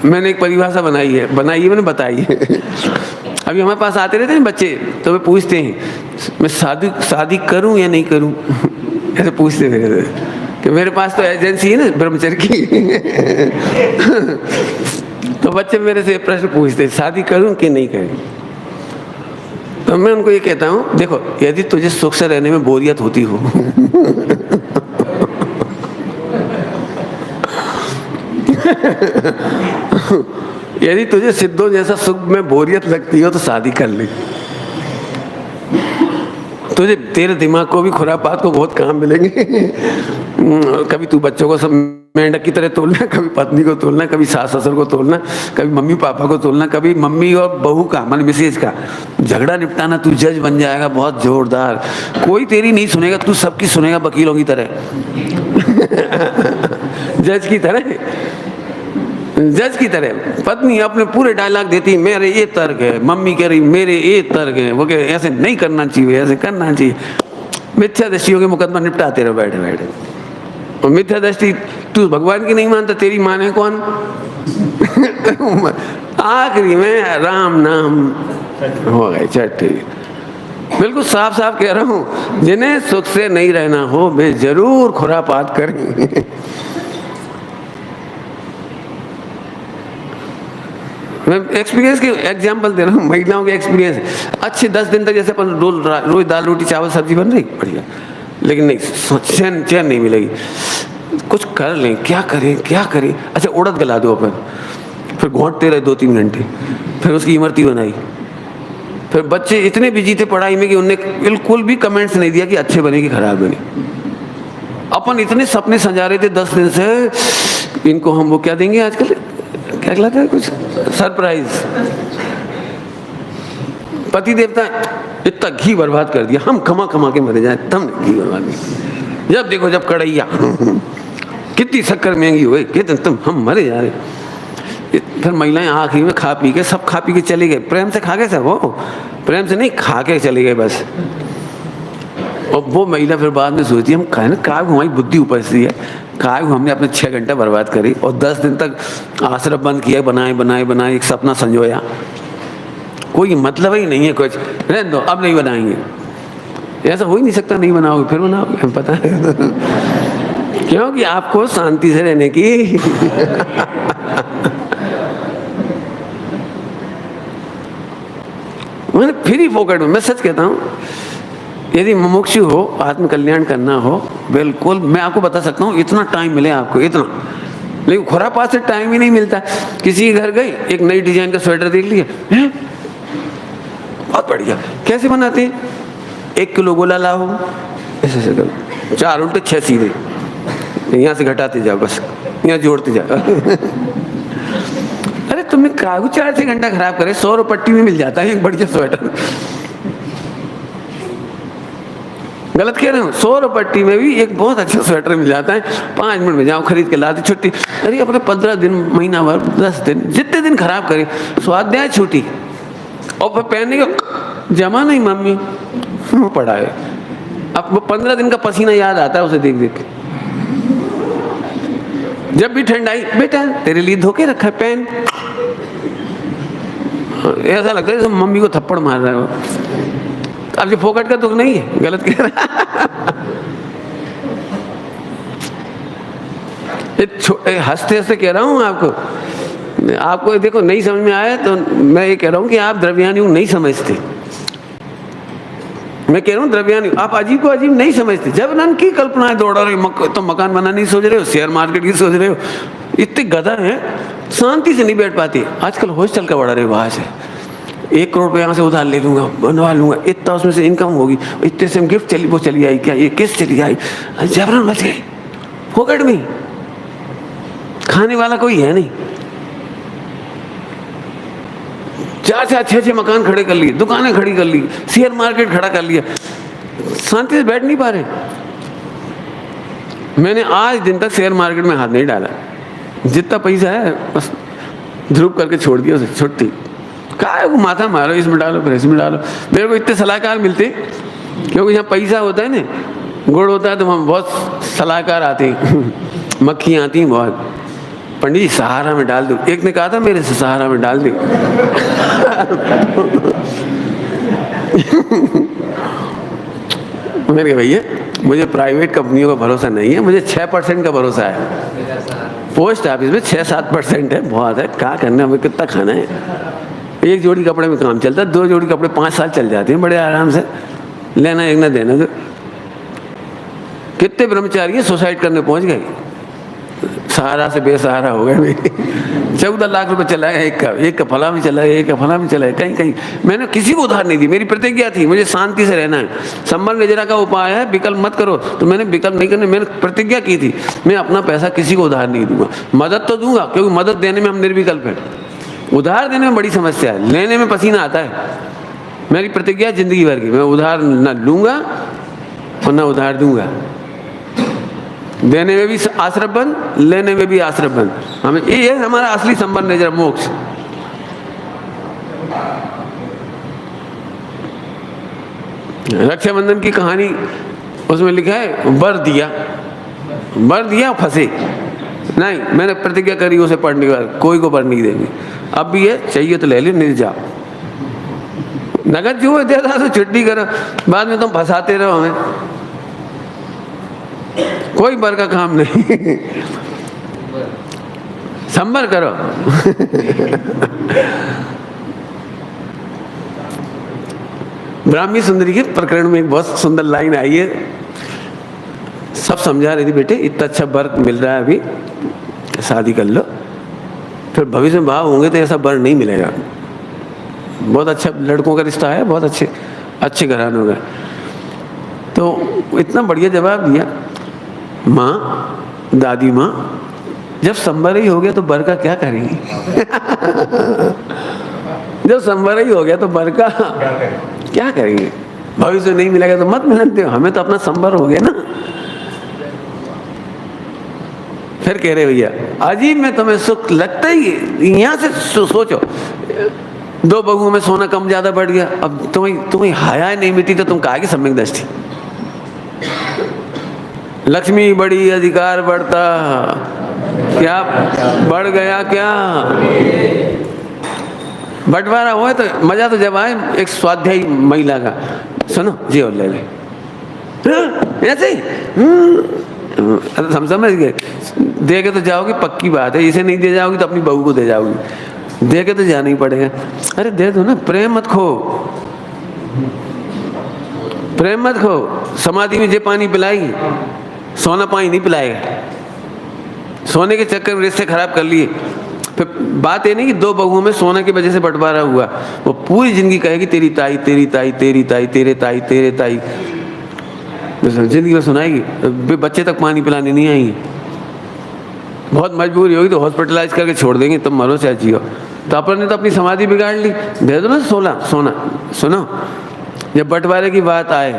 मैंने एक परिभाषा बनाई है मैंने बताई है। अभी हमारे पास आते रहते हैं बच्चे, तो वे पूछते हैं मैं शादी करूं या नहीं करूं। ऐसे पूछते रहते कि मेरे पास तो एजेंसी है ना ब्रह्मचर्य की। तो बच्चे मेरे से प्रश्न पूछते शादी करूं कि नहीं करूं। तो मैं उनको ये कहता हूं देखो, यदि तुझे सुख से रहने में बोरियत होती हो यदि तुझे सिद्धों जैसा सुख में बोरियत लगती हो तो शादी कर ले। तुझे तेरे दिमाग को भी खुरापात को बहुत काम मिलेंगे। कभी तू बच्चों को सब मेंढक की तरह तोलना, कभी पत्नी को तोलना, कभी सास ससुर को तोलना, कभी मम्मी पापा को तोलना, कभी मम्मी और बहू का मन मिसेज का झगड़ा निपटाना। तू जज बन जाएगा बहुत जोरदार, कोई तेरी नहीं सुनेगा, तू सबकी सुनेगा वकीलों की तरह। जज की तरह पत्नी अपने पूरे डायलॉग देती, मेरे ये तर्क है, मम्मी कह रही मेरे ये तर्क है, वो कह ऐसे नहीं करना चाहिए, ऐसे करना चाहिए। मिथ्या दृष्टियों के मुकदमा निपटाते रहो बैठे बैठे। और मिथ्या दृष्टि तू भगवान की नहीं मानता, तेरी माने कौन? आखिरी में राम नाम हो गए चट्टी। बिल्कुल साफ साफ कह रहा हूँ, जिन्हें सुख से नहीं रहना हो वे जरूर खुरापात करेंगे। मैं एक्सपीरियंस के एग्जाम्पल दे रहा हूँ, महिलाओं के एक्सपीरियंस। अच्छे 10 दिन तक जैसे अपन रोज दाल रोटी चावल सब्जी बन रही बढ़िया, लेकिन नहीं चैन नहीं मिलेगी। कुछ कर लें, क्या करें। अच्छा उड़द गला दो अपन, फिर घोंटते रहे 2-3 घंटे, फिर उसकी इमरती बनाई। फिर बच्चे इतने बिजी थे पढ़ाई में कि उनने बिल्कुल भी कमेंट्स नहीं दिया कि अच्छे बने कि खराब बने। अपन इतने सपने सजा रहे थे 10 दिन से, इनको हम वो क्या देंगे आजकल, क्या कहलाता है कुछ सरप्राइज। पति देवता इतना घी बर्बाद कर दिया, हम खमा के मरे जाए, तुमने घी बर्बाद किया। जब देखो जब कढ़ैया कितनी शक्कर महंगी हो गई, कितने तुम हम मरे जा रहे। फिर महिलाएं आखिरी में खा पी के चले गए। प्रेम से खा गए सब, वो प्रेम से नहीं खा के चले गए बस। और वो महिला फिर बाद में सोचती हम कहें ना काय हमारी बुद्धि उपजती है, काय हमने अपने 6 घंटे बर्बाद करी और 10 दिन तक आश्रम बंद किया, बनाए एक सपना संजोया, कोई मतलब ही नहीं है कुछ। रहने दो अब नहीं बनाएंगे, ऐसा हो ही नहीं सकता, नहीं बनाओगे फिर बनाओगे, पता है। क्योंकि आपको शांति से रहने की मैंने फ्री फोकट में, मैं सच कहता हूँ, यदि मुमुक्षु हो, आत्मकल्याण करना हो, बिल्कुल मैं आपको बता सकता हूँ इतना टाइम मिले आपको, इतना। लेकिन खुरापात से टाइम ही नहीं मिलता। किसी के घर गए, एक नई डिजाइन का स्वेटर देख लिया, बहुत बढ़िया, कैसे बनाते हैं? 1 किलो गोला लाओ, ऐसे करो, 4 उल्टे 6 सीधे, यहाँ से घटाते जाओ, बस यहाँ जोड़ते जाओ। अरे तुमने कागू 4-6 घंटा खराब करे, 100 रुपये पट्टी में मिल जाता है एक बढ़िया स्वेटर। गलत कह रहे हो, 100 रुपये पट्टी में भी एक बहुत अच्छा स्वेटर मिल जाता है। 5 मिनट में जाओ, खरीद के लाते, छुट्टी। अरे अपने 15 दिन, महीना भर, 10 दिन, जितने दिन खराब करे, स्वाध्याय छुट्टी, और फिर पहनने का जमा नहीं मम्मी वो पड़ा है। अब वो 15 दिन का पसीना याद आता है उसे देख देख के। जब भी ठंड आई, बेटा तेरे लिए धोके रखा है, पहन। ऐसा लगता है जैसे मम्मी को थप्पड़ मार रहा है। अब ये फोकट का दुख नहीं है, गलत कह रहा है। हंसते हंसते कह रहा हूँ आपको देखो नहीं समझ में आया तो मैं ये कह रहा हूँ कि आप द्रव्यान योग नहीं समझते। मैं कह रहा हूँ द्रव्यान योग आप अजीब को अजीब नहीं समझते। जब नन की कल्पनाएं दौड़ा रहे हो, तो मकान बनाने की सोच रहे हो, शेयर मार्केट की सोच रहे हो, इतने गधा हैं, शांति से नहीं बैठ पाते। आजकल हॉस्टल का बढ़ा रहे हो, वहाँ से 1 करोड़ रुपये यहाँ से उधार ले लूँगा, बनवा लूँगा, इतना उसमें से इनकम होगी, इतने से गिफ्ट चली आई, क्या ये किस्त चली आई, जबरन बच गए फोकट में। खाने वाला कोई है नहीं। 4 से 6 मकान खड़े कर लिए, दुकानें खड़ी कर ली, शेयर मार्केट खड़ा कर लिया, शांति से बैठ नहीं पा रहे। मैंने आज दिन तक शेयर मार्केट में हाथ नहीं डाला। जितना पैसा है बस ध्रुव करके छोड़ दिया उसे, छुट्टी। क्या वो माथा मारो, इसमें डालो फिर इसमें डालो। मेरे को इतने सलाहकार मिलते, क्योंकि यहाँ पैसा होता है ना, गुड़ होता है तो हम बहुत सलाहकार आते हैं, मक्खियाँ आती हैं बहुत। पंडित जी सहारा में डाल दो, एक ने कहा था मेरे से सहारा में डाल दे। मैंने कहा भैया मुझे प्राइवेट कंपनियों का भरोसा नहीं है, मुझे 6% का भरोसा है। पोस्ट ऑफिस में 6-7% है, बहुत है, क्या करना, हमें कितना खाना है। एक जोड़ी कपड़े में काम चलता है, 2 जोड़ी कपड़े 5 साल चल जाते हैं बड़े आराम से, लेना एक ना देना। तो कितने ब्रह्मचारी सुसाइड करने पहुंच गए, सहारा से बेसहारा हो गए। 14 लाख रुपए चला है, एक का फला में चला है, एक का फला में चला है, कहीं कहीं। मैंने किसी को उधार नहीं दी, मेरी प्रतिज्ञा थी मुझे शांति से रहना है। संबल निजरा का उपाय है विकल्प मत करो, तो मैंने विकल्प नहीं करने, मैंने प्रतिज्ञा की थी मैं अपना पैसा किसी को उधार नहीं दूंगा। मदद तो दूंगा क्योंकि मदद देने में हम निर्विकल्प हैं, उधार देने में बड़ी समस्या है, लेने में पसीना आता है। मेरी प्रतिज्ञा जिंदगी भर की, मैं उधार न लूंगा और न उधार दूंगा। देने में भी आश्रम बन, लेने में भी आश्रम बन। हमें ये है हमारा असली संबंध है, जरा मोक्ष। रक्षाबंधन की कहानी उसमें लिखा है, वर दिया फंसे नहीं। मैंने प्रतिज्ञा करी उसे पढ़ने के बाद कोई को वर नहीं देंगे। अब भी ये चाहिए तो ले लो, नहीं जाओ। नगद जो है देता तो छुट्टी करो, बाद में तुम फंसाते रहो हमें, कोई बर का काम नहीं। संभल करो। ब्राह्मी सुंदरी के प्रकरण में एक बहुत सुंदर लाइन आई है, सब समझा रही थी, बेटे इतना अच्छा बर मिल रहा है अभी, शादी कर लो, फिर भविष्य में भाव होंगे तो ऐसा बर नहीं मिलेगा। बहुत अच्छा लड़कों का रिश्ता है, बहुत अच्छे घरानों का। तो इतना बढ़िया जवाब दिया। माँ, दादी माँ, जब संबर ही हो गया तो बर का क्या करेंगी? जब संबर ही हो गया तो बर का क्या करेंगे? भविष्य नहीं मिलेगा तो मत मिलने दो, हमें तो अपना संबर हो गया ना। फिर कह रहे भैया अजीब में तुम्हें सुख लगता ही, यहाँ से सोचो, 2 बहुओं में सोना कम ज्यादा बढ़ गया, अब तुम्हें हाया नहीं मिलती तो तुम काहे की सम्यक दृष्टि? लक्ष्मी बढ़ी अधिकार बढ़ता, क्या बढ़ गया क्या? बंटवारा हुआ तो मजा तो जब आए एक स्वाध्यायी महिला का, सुनो जी और ले ले, ऐसे हम समझ गए। दे के तो जाओगी पक्की बात है, इसे नहीं दे जाओगी तो अपनी बहू को दे जाओगी, दे के तो जाना ही पड़ेगा। अरे दे दो ना, प्रेम मत खो, प्रेम मत खो। समाधि में जे पानी पिलाएगी, सोना पानी नहीं पिलाएगा। सोने के चक्कर में रिश्ते खराब कर लिए। फिर बात ये नहीं कि 2 बहुओं में सोना की वजह से बंटवारा हुआ, वो पूरी जिंदगी कहेगी तेरी ताई तेरी ताई तेरी ताई तेरे ताई तेरे ताई, जिंदगी में सुनाएगी। बच्चे तक पानी पिलाने नहीं आएंगे, बहुत मजबूरी होगी तो हॉस्पिटलाइज करके छोड़ देंगे, तुम मरो चाहे जियो। तो अपन ने तो अपनी समाधि बिगाड़ ली, दे दो ना सोना। सुनो, जब बंटवारे की बात आए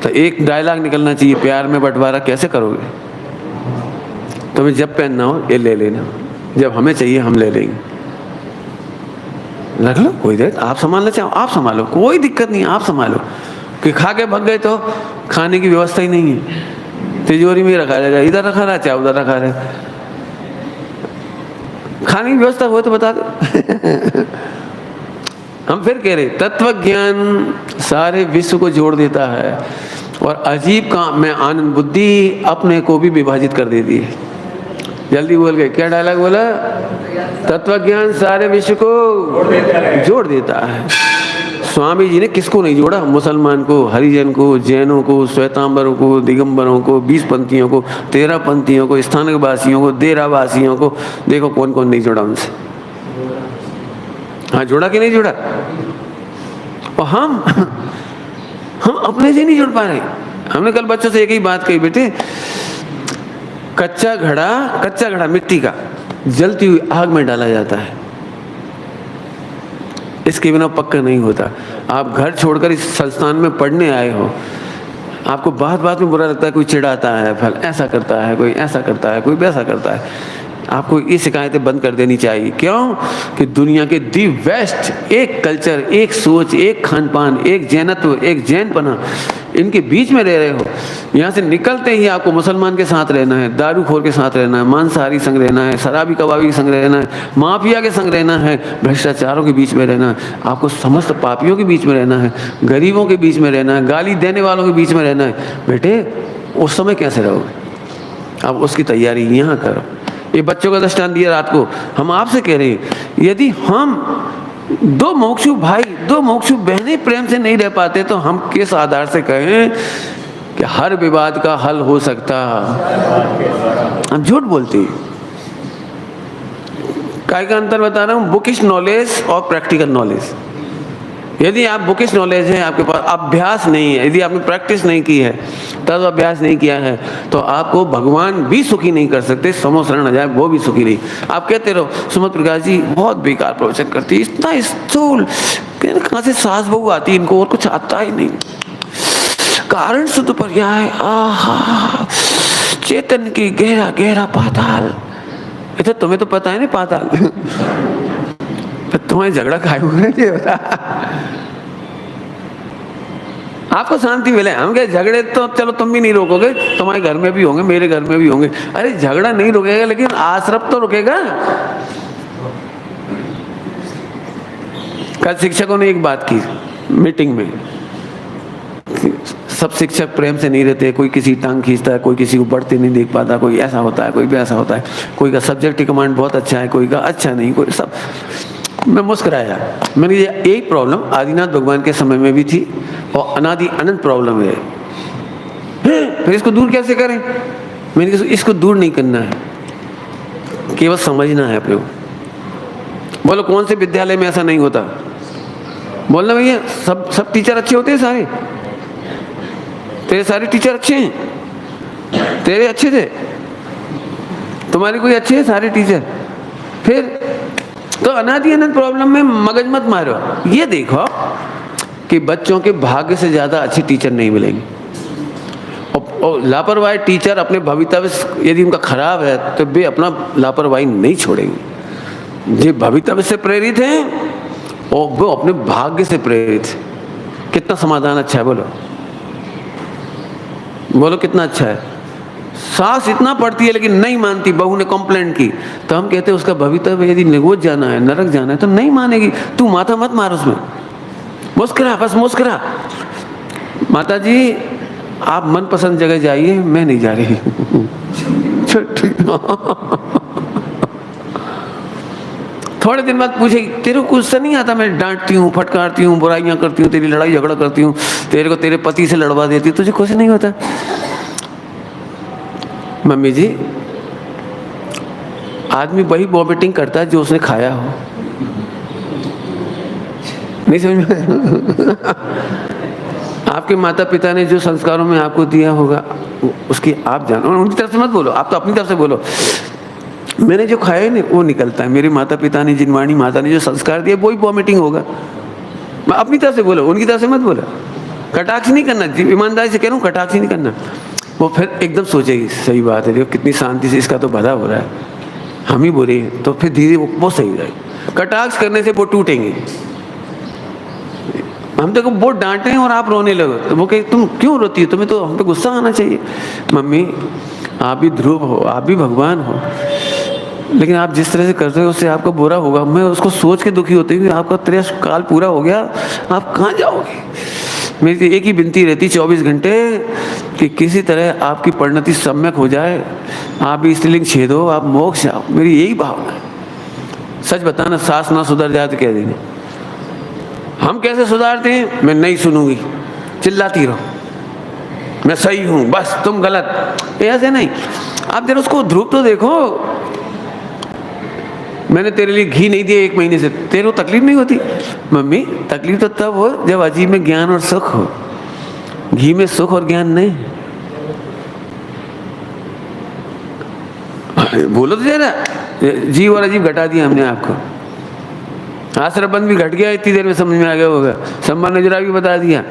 तो एक डायलॉग निकलना चाहिए, प्यार में बंटवारा कैसे करोगे? तुम्हें जब पहनना हो ये ले लेना, जब हमें चाहिए हम ले लेंगे। रख लो, कोई देर आप संभालना चाहो आप संभालो, कोई दिक्कत नहीं, आप संभालो। कि खा के भग गए तो खाने की व्यवस्था ही नहीं है, तिजोरी में रखा रहेगा, इधर रखा रहा चाहे उधर रखा रहे। खाने की व्यवस्था हो तो बता दो। हम फिर कह रहे तत्व ज्ञान सारे विश्व को जोड़ देता है और अजीब काम में आनंद बुद्धि अपने को भी विभाजित कर देती है। जल्दी बोल गए, क्या डायलॉग बोला? तत्व ज्ञान सारे विश्व को जोड़ देता है। स्वामी जी ने किसको नहीं जोड़ा? मुसलमान को, हरिजन को, जैनों को, श्वेतांबरों को, दिगंबरों को, 20 पंथियों को, 13 पंथियों को, स्थानक वासियों को, देरावासियों को, देखो कौन कौन नहीं जोड़ा उनसे। हाँ, जोड़ा कि नहीं जोड़ा? और हम अपने से नहीं जुड़ पा रहे। हमने कल बच्चों से एक ही बात कही, बेटे कच्चा घड़ा मिट्टी का जलती हुई आग में डाला जाता है, इसके बिना पक्का नहीं होता। आप घर छोड़कर इस संस्थान में पढ़ने आए हो, आपको बात बात में बुरा लगता है, कोई चिढ़ाता है, फल ऐसा करता है, कोई ऐसा करता है, कोई वैसा करता है। आपको ये शिकायतें बंद कर देनी चाहिए। क्यों? कि दुनिया के दी बेस्ट एक कल्चर, एक सोच, एक खान पान, एक जैनत्व, एक जैनपना, इनके बीच में रह रहे हो, यहाँ से निकलते ही आपको मुसलमान के साथ रहना है, दारूखोर के साथ रहना है, मांसाहारी संग रहना है, शराबी कबाबी संग रहना है, माफिया के संग रहना है, भ्रष्टाचारों के बीच में रहना है, आपको समस्त पापियों के बीच में रहना है, गरीबों के बीच में रहना है, गाली देने वालों के बीच में रहना है। बेटे उस समय कैसे रहोगे? अब उसकी तैयारी यहाँ करो। ये बच्चों का दृष्टांत दिया रात को। हम आपसे कह रहे हैं, यदि हम दो मोक्षु भाई, दो मोक्षु बहनें प्रेम से नहीं रह पाते तो हम किस आधार से कहें कि हर विवाद का हल हो सकता? हम झूठ बोलते हैं। काय का अंतर बता रहा हूँ, बुकिश नॉलेज और प्रैक्टिकल नॉलेज। यदि आप बुकिश नॉलेज है, आपके पास अभ्यास नहीं है, यदि आपने प्रैक्टिस नहीं की है, तब अभ्यास नहीं किया है, तो आपको भगवान भी सुखी नहीं कर सकते, समोसरण आ जाए वो भी सुखी नहीं। आप कहते रहो सुमत प्रकाश जी बहुत बेकार प्रवचन करती, इतना स्थूल, कहाँ से सास बहू आती, इनको और कुछ आता ही नहीं, कारण शुद्ध पर्याय, आहा चेतन की गहरा गहरा पाताल। तो तुम्हें तो पता है ना पाताल, तुम्हारे झगड़ा खाए हुए ये बता। आपको शांति मिले, हम कहे झगड़े तो चलो तुम भी नहीं रोकोगे, तुम्हारे घर में भी होंगे, मेरे घर में भी होंगे। अरे झगड़ा नहीं रुकेगा लेकिन आश्रम तो रुकेगा। कल शिक्षकों ने एक बात की मीटिंग में, सब शिक्षक प्रेम से नहीं रहते, कोई किसी टांग खींचता है, कोई किसी को बढ़ते नहीं देख पाता, कोई ऐसा होता है, कोई वैसा होता है, कोई का सब्जेक्ट कमांड बहुत अच्छा है, कोई का अच्छा नहीं, कोई सब। मैं मुस्कुराया, मैंने ये एक प्रॉब्लम आदिनाथ भगवान के समय में भी थी और अनादि अनंत प्रॉब्लम है, फिर इसको दूर कैसे करें? मैंने कहा इसको दूर नहीं करना है, केवल समझना है अपने को। बोलो कौन से विद्यालय में ऐसा नहीं होता? बोलना भैया सब टीचर अच्छे होते हैं सारे, तेरे सारे टीचर अच्छे हैं, तेरे अच्छे थे, तुम्हारे कोई अच्छे हैं सारे टीचर? फिर तो अनादि अनंत प्रॉब्लम में मगज मत मारो। ये देखो कि बच्चों के भाग्य से ज्यादा अच्छे टीचर नहीं मिलेंगे, और लापरवाह टीचर अपने भवितव्य यदि उनका खराब है तो वे अपना लापरवाही नहीं छोड़ेंगे। जो भवितव्य से प्रेरित हैं और वो अपने भाग्य से प्रेरित है। कितना समाधान अच्छा है, बोलो बोलो कितना अच्छा है। सास इतना पढ़ती है लेकिन नहीं मानती, बहू ने कंप्लेंट की तो हम कहते हैं उसका भवितव्य यदि निगोज जाना है, नरक जाना है तो नहीं मानेगी, तू माथा मत मार उसमें, मुस्कुरा, बस मुस्कुरा। माता जी आप मनपसंद जगह जाइए, मैं नहीं जा रही। थोड़े दिन बाद पूछेगी तेरे को गुस्सा नहीं आता? मैं डांटती हूँ, फटकारती हूँ, बुराइयां करती हूँ, तेरी लड़ाई झगड़ा करती हूँ, तेरे को तेरे पति से लड़वा देती हूँ, तुझे कुछ नहीं होता? मम्मी जी आदमी वही वॉमिटिंग करता है जो उसने खाया हो। नहीं समझ में? आपके माता पिता ने जो संस्कारों में आपको दिया होगा उसकी आप जानो, उनकी तरफ से मत बोलो, आप तो अपनी तरफ से बोलो। मैंने जो खाया है ना वो निकलता है, मेरे माता पिता ने, जिनवाणी माता ने जो संस्कार दिया वही वॉमिटिंग होगा। मैं अपनी तरफ से बोलो, उनकी तरफ से मत बोलो। कटाक्ष नहीं करना, ईमानदारी से कह रहा हूँ, कटाक्ष नहीं करना। वो फिर एकदम सोचेगी सही बात है, देखो कितनी शांति से इसका तो भला हो रहा है, हम ही बुरे हैं, तो फिर धीरे वो सही रहेगा। कटाक्ष करने से वो टूटेंगे। हम तो बहुत डांटे हैं और आप रोने लगो तो वो कहे तुम क्यों रोती हो, तुम्हें तो हम पे गुस्सा आना चाहिए। मम्मी आप भी ध्रुव हो, आप भी भगवान हो, लेकिन आप जिस तरह से कर रहे हो उससे आपका बुरा होगा। मैं उसको सोच के दुखी होती हूँ कि आपका 23 काल पूरा हो गया, आप कहाँ जाओगे। मेरी एक ही विनती रहती 24 घंटे कि किसी तरह आपकी परिणति सम्यक हो जाए, आप भी स्त्रीलिंग छेद हो, आप मोक्ष आओ। मेरी यही भावना है। सच बताना, सास ना सुधर जाए तो कह देंगे। हम कैसे सुधारते हैं? मैं नहीं सुनूंगी, चिल्लाती रहो, मैं सही हूं, बस तुम गलत। ऐसे नहीं, आप जरा उसको ध्रुव तो देखो। मैंने तेरे लिए घी नहीं दिया 1 महीने से, तेरे को तकलीफ नहीं होती? मम्मी तकलीफ तो तब हो जब अजीब में ज्ञान और सुख हो, घी में सुख और ज्ञान नहीं। बोलो तो जरा, जीव और अजीब घटा दिया हमने आपको। आश्रम बंद भी घट गया, इतनी देर में समझ में आ गया होगा। सम्मान नजरा भी बता दिया।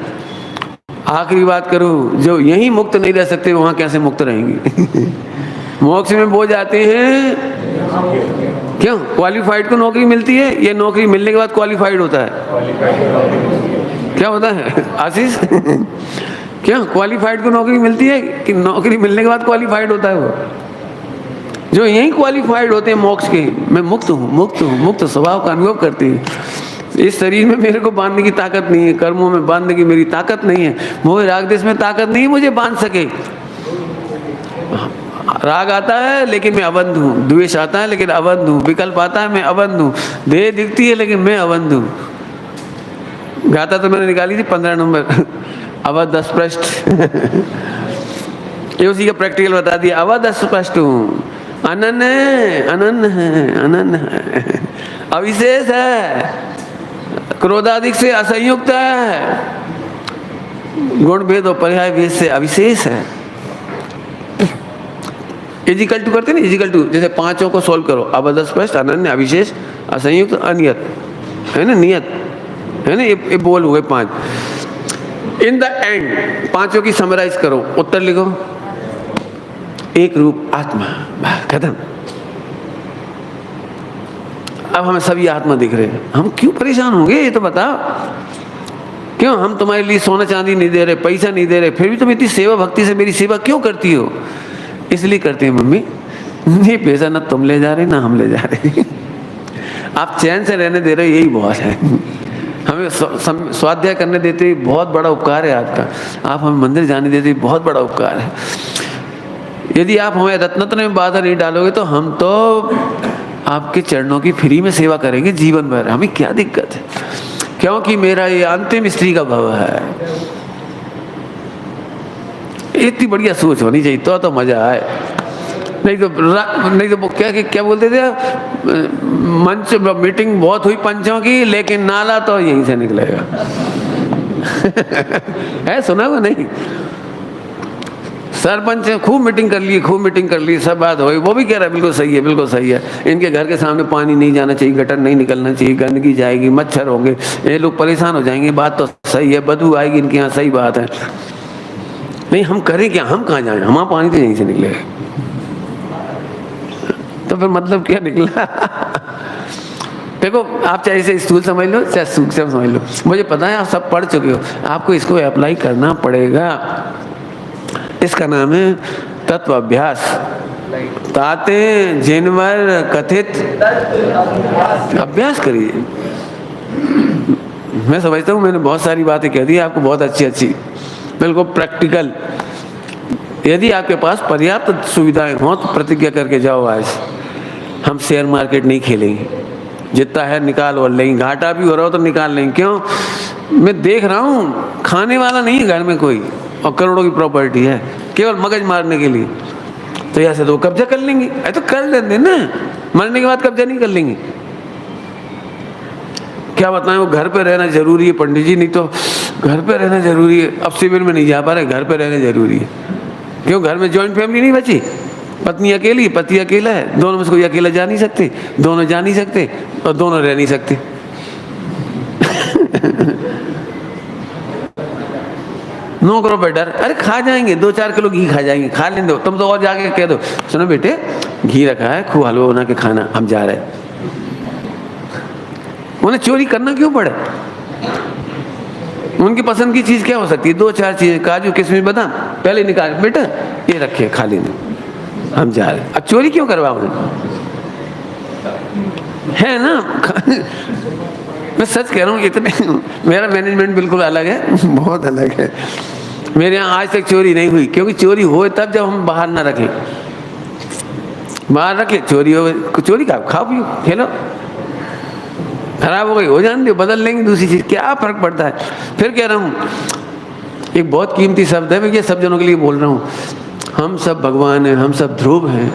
आखिरी बात करूं, जो यहीं मुक्त नहीं रह सकते वहां कैसे मुक्त रहेंगे? मोक्ष में वो जाते हैं क्यों? क्वालिफाइड को नौकरी मिलती है, ये नौकरी मिलने के बाद क्वालिफाइड होता है। क्या होता है आशीष? क्या क्वालिफाइड को नौकरी मिलती है कि नौकरी मिलने के बाद क्वालिफाइड होता है वो? जो यही क्वालिफाइड होते हैं मोक्ष के, मैं मुक्त हूँ, मुक्त हूँ, मुक्त स्वभाव का अनुभव करते हैं। इस शरीर में मेरे को बांधने की ताकत नहीं है, कर्मों में बांधने की मेरी ताकत नहीं है, मोह राग देश में ताकत नहीं है मुझे बांध सके। राग आता है लेकिन मैं अबंध हूँ, द्वेष आता है लेकिन अबंध हूँ, विकल्प आता है मैं अबंध हूँ, देह दिखती है लेकिन मैं अबंध हूँ। गाता तो मैंने निकाली थी 15 नंबर अवध अस्पष्ट ये उसी का प्रैक्टिकल बता दिया। अवध अस्पष्ट हूँ, अनन्य है, अनन्य है, अनन्य है, अविशेष है, क्रोधाधिक से असंयुक्त है, गुण भेद और पर्याय भेद से अविशेष है। इजिकल टू करते ना, इजिकल टू, जैसे पांचों को सोल्व करो, अवध स्पष्ट, अनन्य, अविशेष, असंयुक्त, अनियत, है ना, नियत, है ना, ये बोल हुए 5। इन द एंड पांचों की समराइज करो, उत्तर लिखो, एक रूप आत्मा, खत्म। अब हमें सभी आत्मा दिख रहे हैं, हम क्यों परेशान होंगे ये तो बताओ? क्यों हम तुम्हारे लिए सोना चांदी नहीं दे रहे, पैसा नहीं दे रहे, फिर भी तुम इतनी सेवा भक्ति से मेरी सेवा क्यों करती हो? इसलिए करते हैं मम्मी, ये पैसा ना तुम ले जा रहे ना हम ले जा रहे आप चैन से रहने दे रहे, यही बहुत है। हमें स्वाध्याय करने देते बहुत बड़ा उपकार है आपका, आप हमें मंदिर जाने देते बहुत बड़ा उपकार है। यदि आप हमें रत्नत्र में बाधा नहीं डालोगे तो हम तो आपके चरणों की फ्री में सेवा करेंगे जीवन भर, हमें क्या दिक्कत है? क्योंकि मेरा ये अंतिम स्त्री का भव है। इतनी बढ़िया सोच होनी चाहिए तो मजा आए, नहीं तो क्या बोलते थे, मंच मीटिंग बहुत हुई पंचों की लेकिन नाला तो यहीं से निकलेगा है, सुना हुआ नहीं? सरपंच खूब मीटिंग कर ली, खूब मीटिंग कर ली, सब बात हो गई, वो भी कह रहा है बिल्कुल सही है, बिल्कुल सही है, इनके घर के सामने पानी नहीं जाना चाहिए, गटर नहीं निकलना चाहिए, गंदगी जाएगी, मच्छर होंगे, ये लोग परेशान हो जाएंगे, बात तो सही है, बदबू आएगी इनके यहाँ, सही बात है। नहीं हम करें क्या, हम कहाँ जाएं, हमारा पानी तो यहीं से निकलेगा। तो फिर मतलब क्या निकला देखो, आप चाहे इसे स्थूल समझ लो चाहे सूक्ष्म समझ लो, मुझे पता है आप सब पढ़ चुके हो, आपको इसको अप्लाई करना पड़ेगा। इसका नाम है तत्व अभ्यास। ताते जिनवर कथित अभ्यास करिए। मैं समझता हूँ मैंने बहुत सारी बातें कह दी आपको, बहुत अच्छी अच्छी, बिल्कुल प्रैक्टिकल। यदि आपके पास पर्याप्त सुविधाएं हो तो प्रतिज्ञा करके जाओ, आज हम शेयर मार्केट नहीं खेलेंगे, जितना है निकाल और लेंगे, घाटा भी हो रहा हो तो निकाल लेंगे। क्यों? मैं देख रहा हूँ खाने वाला नहीं है घर में कोई, और करोड़ों की प्रॉपर्टी है केवल मगज मारने के लिए, तो ऐसे तो कब्जा कर लेंगे। अरे तो कर लेते ना, मरने के बाद कब्जा नहीं कर लेंगे? क्या बताएं, वो घर पे रहना जरूरी है पंडित जी, नहीं तो घर पे रहना जरूरी है। अब शिविर में नहीं जा पा रहे, घर पे रहना जरूरी है। क्यों? घर में जॉइंट फैमिली नहीं बची, पत्नी अकेली, पति अकेला है, दोनों में से कोई अकेला जा नहीं सकते, दोनों जा नहीं सकते और दोनों रह नहीं सकते नो करो बेटर, अरे खा जाएंगे, 2-4 किलो घी खा जाएंगे, खा लेने दो, तुम तो और जाके कह दो, सुनो बेटे घी रखा है, खूब हलवा बना के खाना, हम जा रहे हैं। उन्हें चोरी करना क्यों पड़े? उनकी पसंद की चीज क्या हो सकती है? 2-4 चीजें, काजू किशमिश बादाम, पहले निकाल, बेटा ये रखे खा लेने, हम जा रहे। अब चोरी क्यों करवा उन्हें? है ना मैं सच कह रहा हूँ, इतने मेरा मैनेजमेंट बिल्कुल अलग है, बहुत अलग है। मेरे यहाँ आज तक चोरी नहीं हुई, क्योंकि चोरी हो तब जब हम बाहर ना रखें। बाहर रखे चोरी हो, चोरी का खाओ पियो खेलो, खराब हो गई हो जाने दो, बदल लेंगे दूसरी चीज, क्या फर्क पड़ता है। फिर कह रहा हूँ, एक बहुत कीमती शब्द है, मैं ये सब जनों के लिए बोल रहा हूँ, हम सब भगवान हैं, हम सब ध्रुव हैं,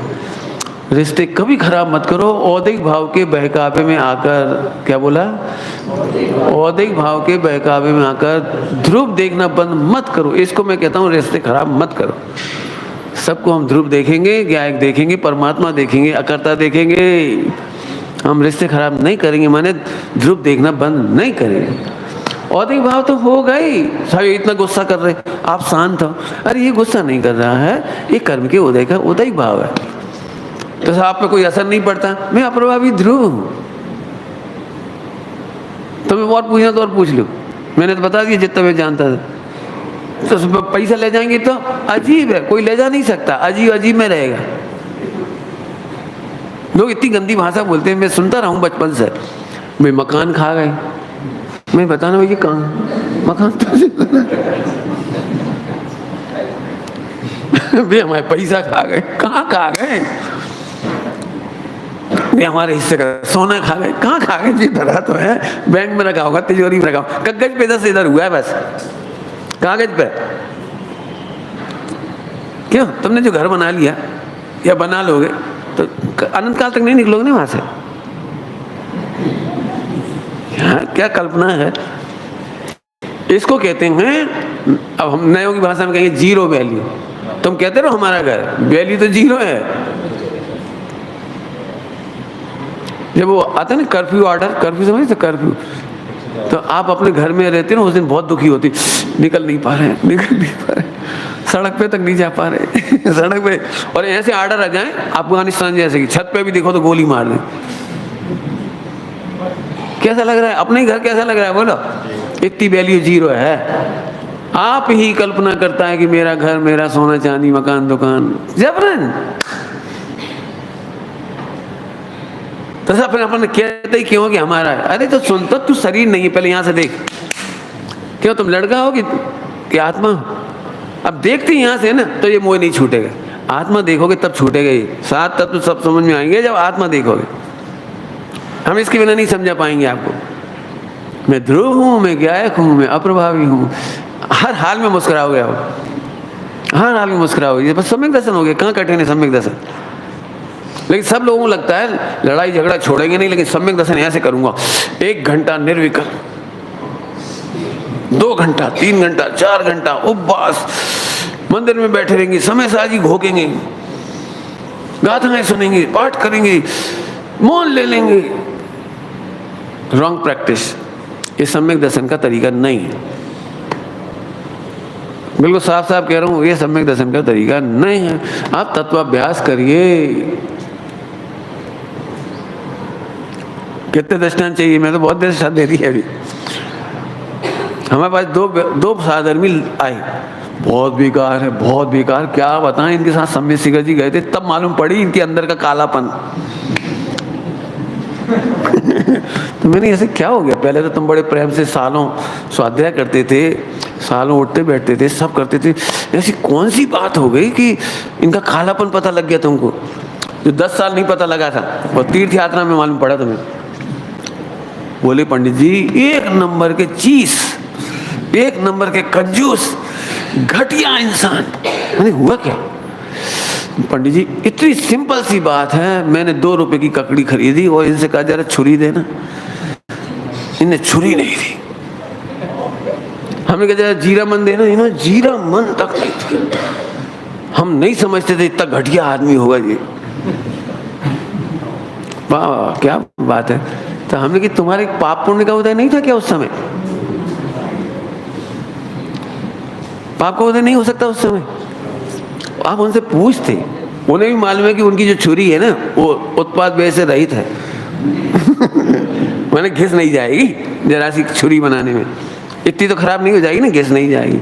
रिश्ते कभी खराब मत करो। औदिक भाव के बहकावे में आकर, क्या बोला? औदिक भाव के बहकावे में आकर ध्रुव देखना बंद मत करो। इसको मैं कहता हूँ रिश्ते खराब मत करो। सबको हम ध्रुव देखेंगे, ज्ञायक देखेंगे, परमात्मा देखेंगे, अकर्ता देखेंगे, हम रिश्ते खराब नहीं करेंगे, माने ध्रुव देखना बंद नहीं करेंगे। औदिक भाव तो हो गई, सभी इतना गुस्सा कर रहे, आप शांत हो, अरे ये गुस्सा नहीं कर रहा है, ये कर्म के उदय का उदयिक भाव है, तो आप पे कोई असर नहीं पड़ता। मैं अप्रभावी ध्रुव हूं, तुम्हें और पूछना तो और पूछ लो, मैंने तो बता दिया जितना मैं जानता था। तो पैसा ले जाएंगे तो अजीब है, कोई ले जा नहीं सकता, अजीब अजीब में रहेगा। लोग इतनी गंदी भाषा बोलते हैं, मैं सुनता रहा हूँ बचपन से। मैं मकान खा गए, मैं बताना भैया कहाँ मकान वे हमारे पैसा खा गए, कहाँ खा गए? वे हमारे हिस्से का सोना खा गए, कहाँ खा गए? जी धरा तो है, बैंक में रखा होगा, तिजोरी में रखा होगा, कागज पे इधर से इधर हुआ है बस, कागज पे। क्यों? तुमने जो घर बना लिया या बना लोगे तो अनंत काल तक नहीं निकलोगे ना वहां से। क्या कल्पना है? इसको कहते हैं, अब हम नयों की भाषा में कहेंगे जीरो वैल्यू। तुम कहते रहो हमारा घर, वैल्यू तो जीरो है। जब वो आता है ना कर्फ्यू ऑर्डर, कर्फ्यू समझते, कर्फ्यू, तो आप अपने घर में रहते ना, उस दिन बहुत दुखी होती, निकल नहीं पा रहे, निकल नहीं पा रहे, सड़क पे तक नहीं जा पा रहे सड़क पे, और ऐसे ऑर्डर आ जाए अफगानिस्तान जैसे कि छत पे भी देखो तो गोली मार दें। कैसा लग रहा है? अपने घर कैसा लग रहा है बोलो? इतनी वैल्यू जीरो है। आप ही कल्पना करता है कि मेरा घर, मेरा सोना चांदी, मकान, दुकान, जबरन। तो सब फिर अपन कहते ही क्यों कि हमारा है? अरे तो सुन, तो तू शरीर नहीं है, पहले यहां से देख। क्यों तुम लड़का हो कि आत्मा? अब देखते यहां से ना तो ये मोह नहीं छूटेगा। आत्मा देखोगे तब छूटेगा। ये 7 तत्व सब समझ में आएंगे जब आत्मा देखोगे। हम इसके बिना नहीं समझा पाएंगे आपको। मैं ध्रुव हूं, मैं गायक हूं, मैं अप्रभावी हूं। हर हाल में मुस्कुराओगे आप, हर हाल में मुस्कुराओगे। बस सम्यक दर्शन हो गया। कहाँ कठिन है सम्यक दर्शन? लेकिन सब लोगों को लगता है लड़ाई झगड़ा छोड़ेंगे नहीं, लेकिन सम्यक दर्शन ऐसे करूंगा, 1 घंटा निर्विकल्प, 2 घंटा, 3 घंटा, 4 घंटा उपवास, मंदिर में बैठे रहेंगे, समय साजी घोकेंगे, गाथाएं सुनेंगे, पाठ करेंगे, मौन ले लेंगे। Wrong practice. ये सम्यक दर्शन का तरीका नहीं है। बिल्कुल साफ साफ कह रहा हूं, ये सम्यक दर्शन का तरीका नहीं है। आप तत्वाभ्यास करिए। कितने दृष्टांत चाहिए? मैं तो बहुत दृष्टांत दे दी है अभी। हमारे पास दो साधर्मी आए, बहुत बेकार है, बहुत बेकार। क्या बताएं, इनके साथ सम्यक शिखर जी गए थे, तब मालूम पड़ी इनके अंदर का कालापन। तो मैंने ऐसे क्या हो गया? पहले तो तुम बड़े प्रेम से सालों स्वाध्याय करते थे, सालों उठते बैठते थे, सब करते थे, ऐसी कौन सी बात हो गई कि इनका कालापन पता लग गया तुमको, जो 10 साल नहीं पता लगा था, और तीर्थ यात्रा में मालूम पड़ा तुम्हें। बोले पंडित जी, 1 नंबर के चीज, 1 नंबर के कंजूस, घटिया इंसान। मैंने हुआ क्या? पंडित जी, इतनी सिंपल सी बात है, मैंने 2 रुपए की ककड़ी खरीदी और इनसे कहा जरा छुरी देना, इन्हें छुरी नहीं दी। हमने कहा जरा जीरा मन देना, इन्होंने जीरा मन तक नहीं था। हम नहीं समझते थे इतना घटिया आदमी होगा ये। वाह क्या बात है। तो हमने कि तुम्हारे पाप पुण्य का उदय नहीं था क्या उस समय? पाप का उदय नहीं हो सकता उस समय? आप उनसे पूछते, उन्हें भी मालूम है कि उनकी जो छुरी है ना वो उत्पाद व्यय से रहित है मैंने घिस नहीं जाएगी जरा सी छुरी बनाने में, इतनी तो खराब नहीं हो जाएगी ना, घिस नहीं जाएगी।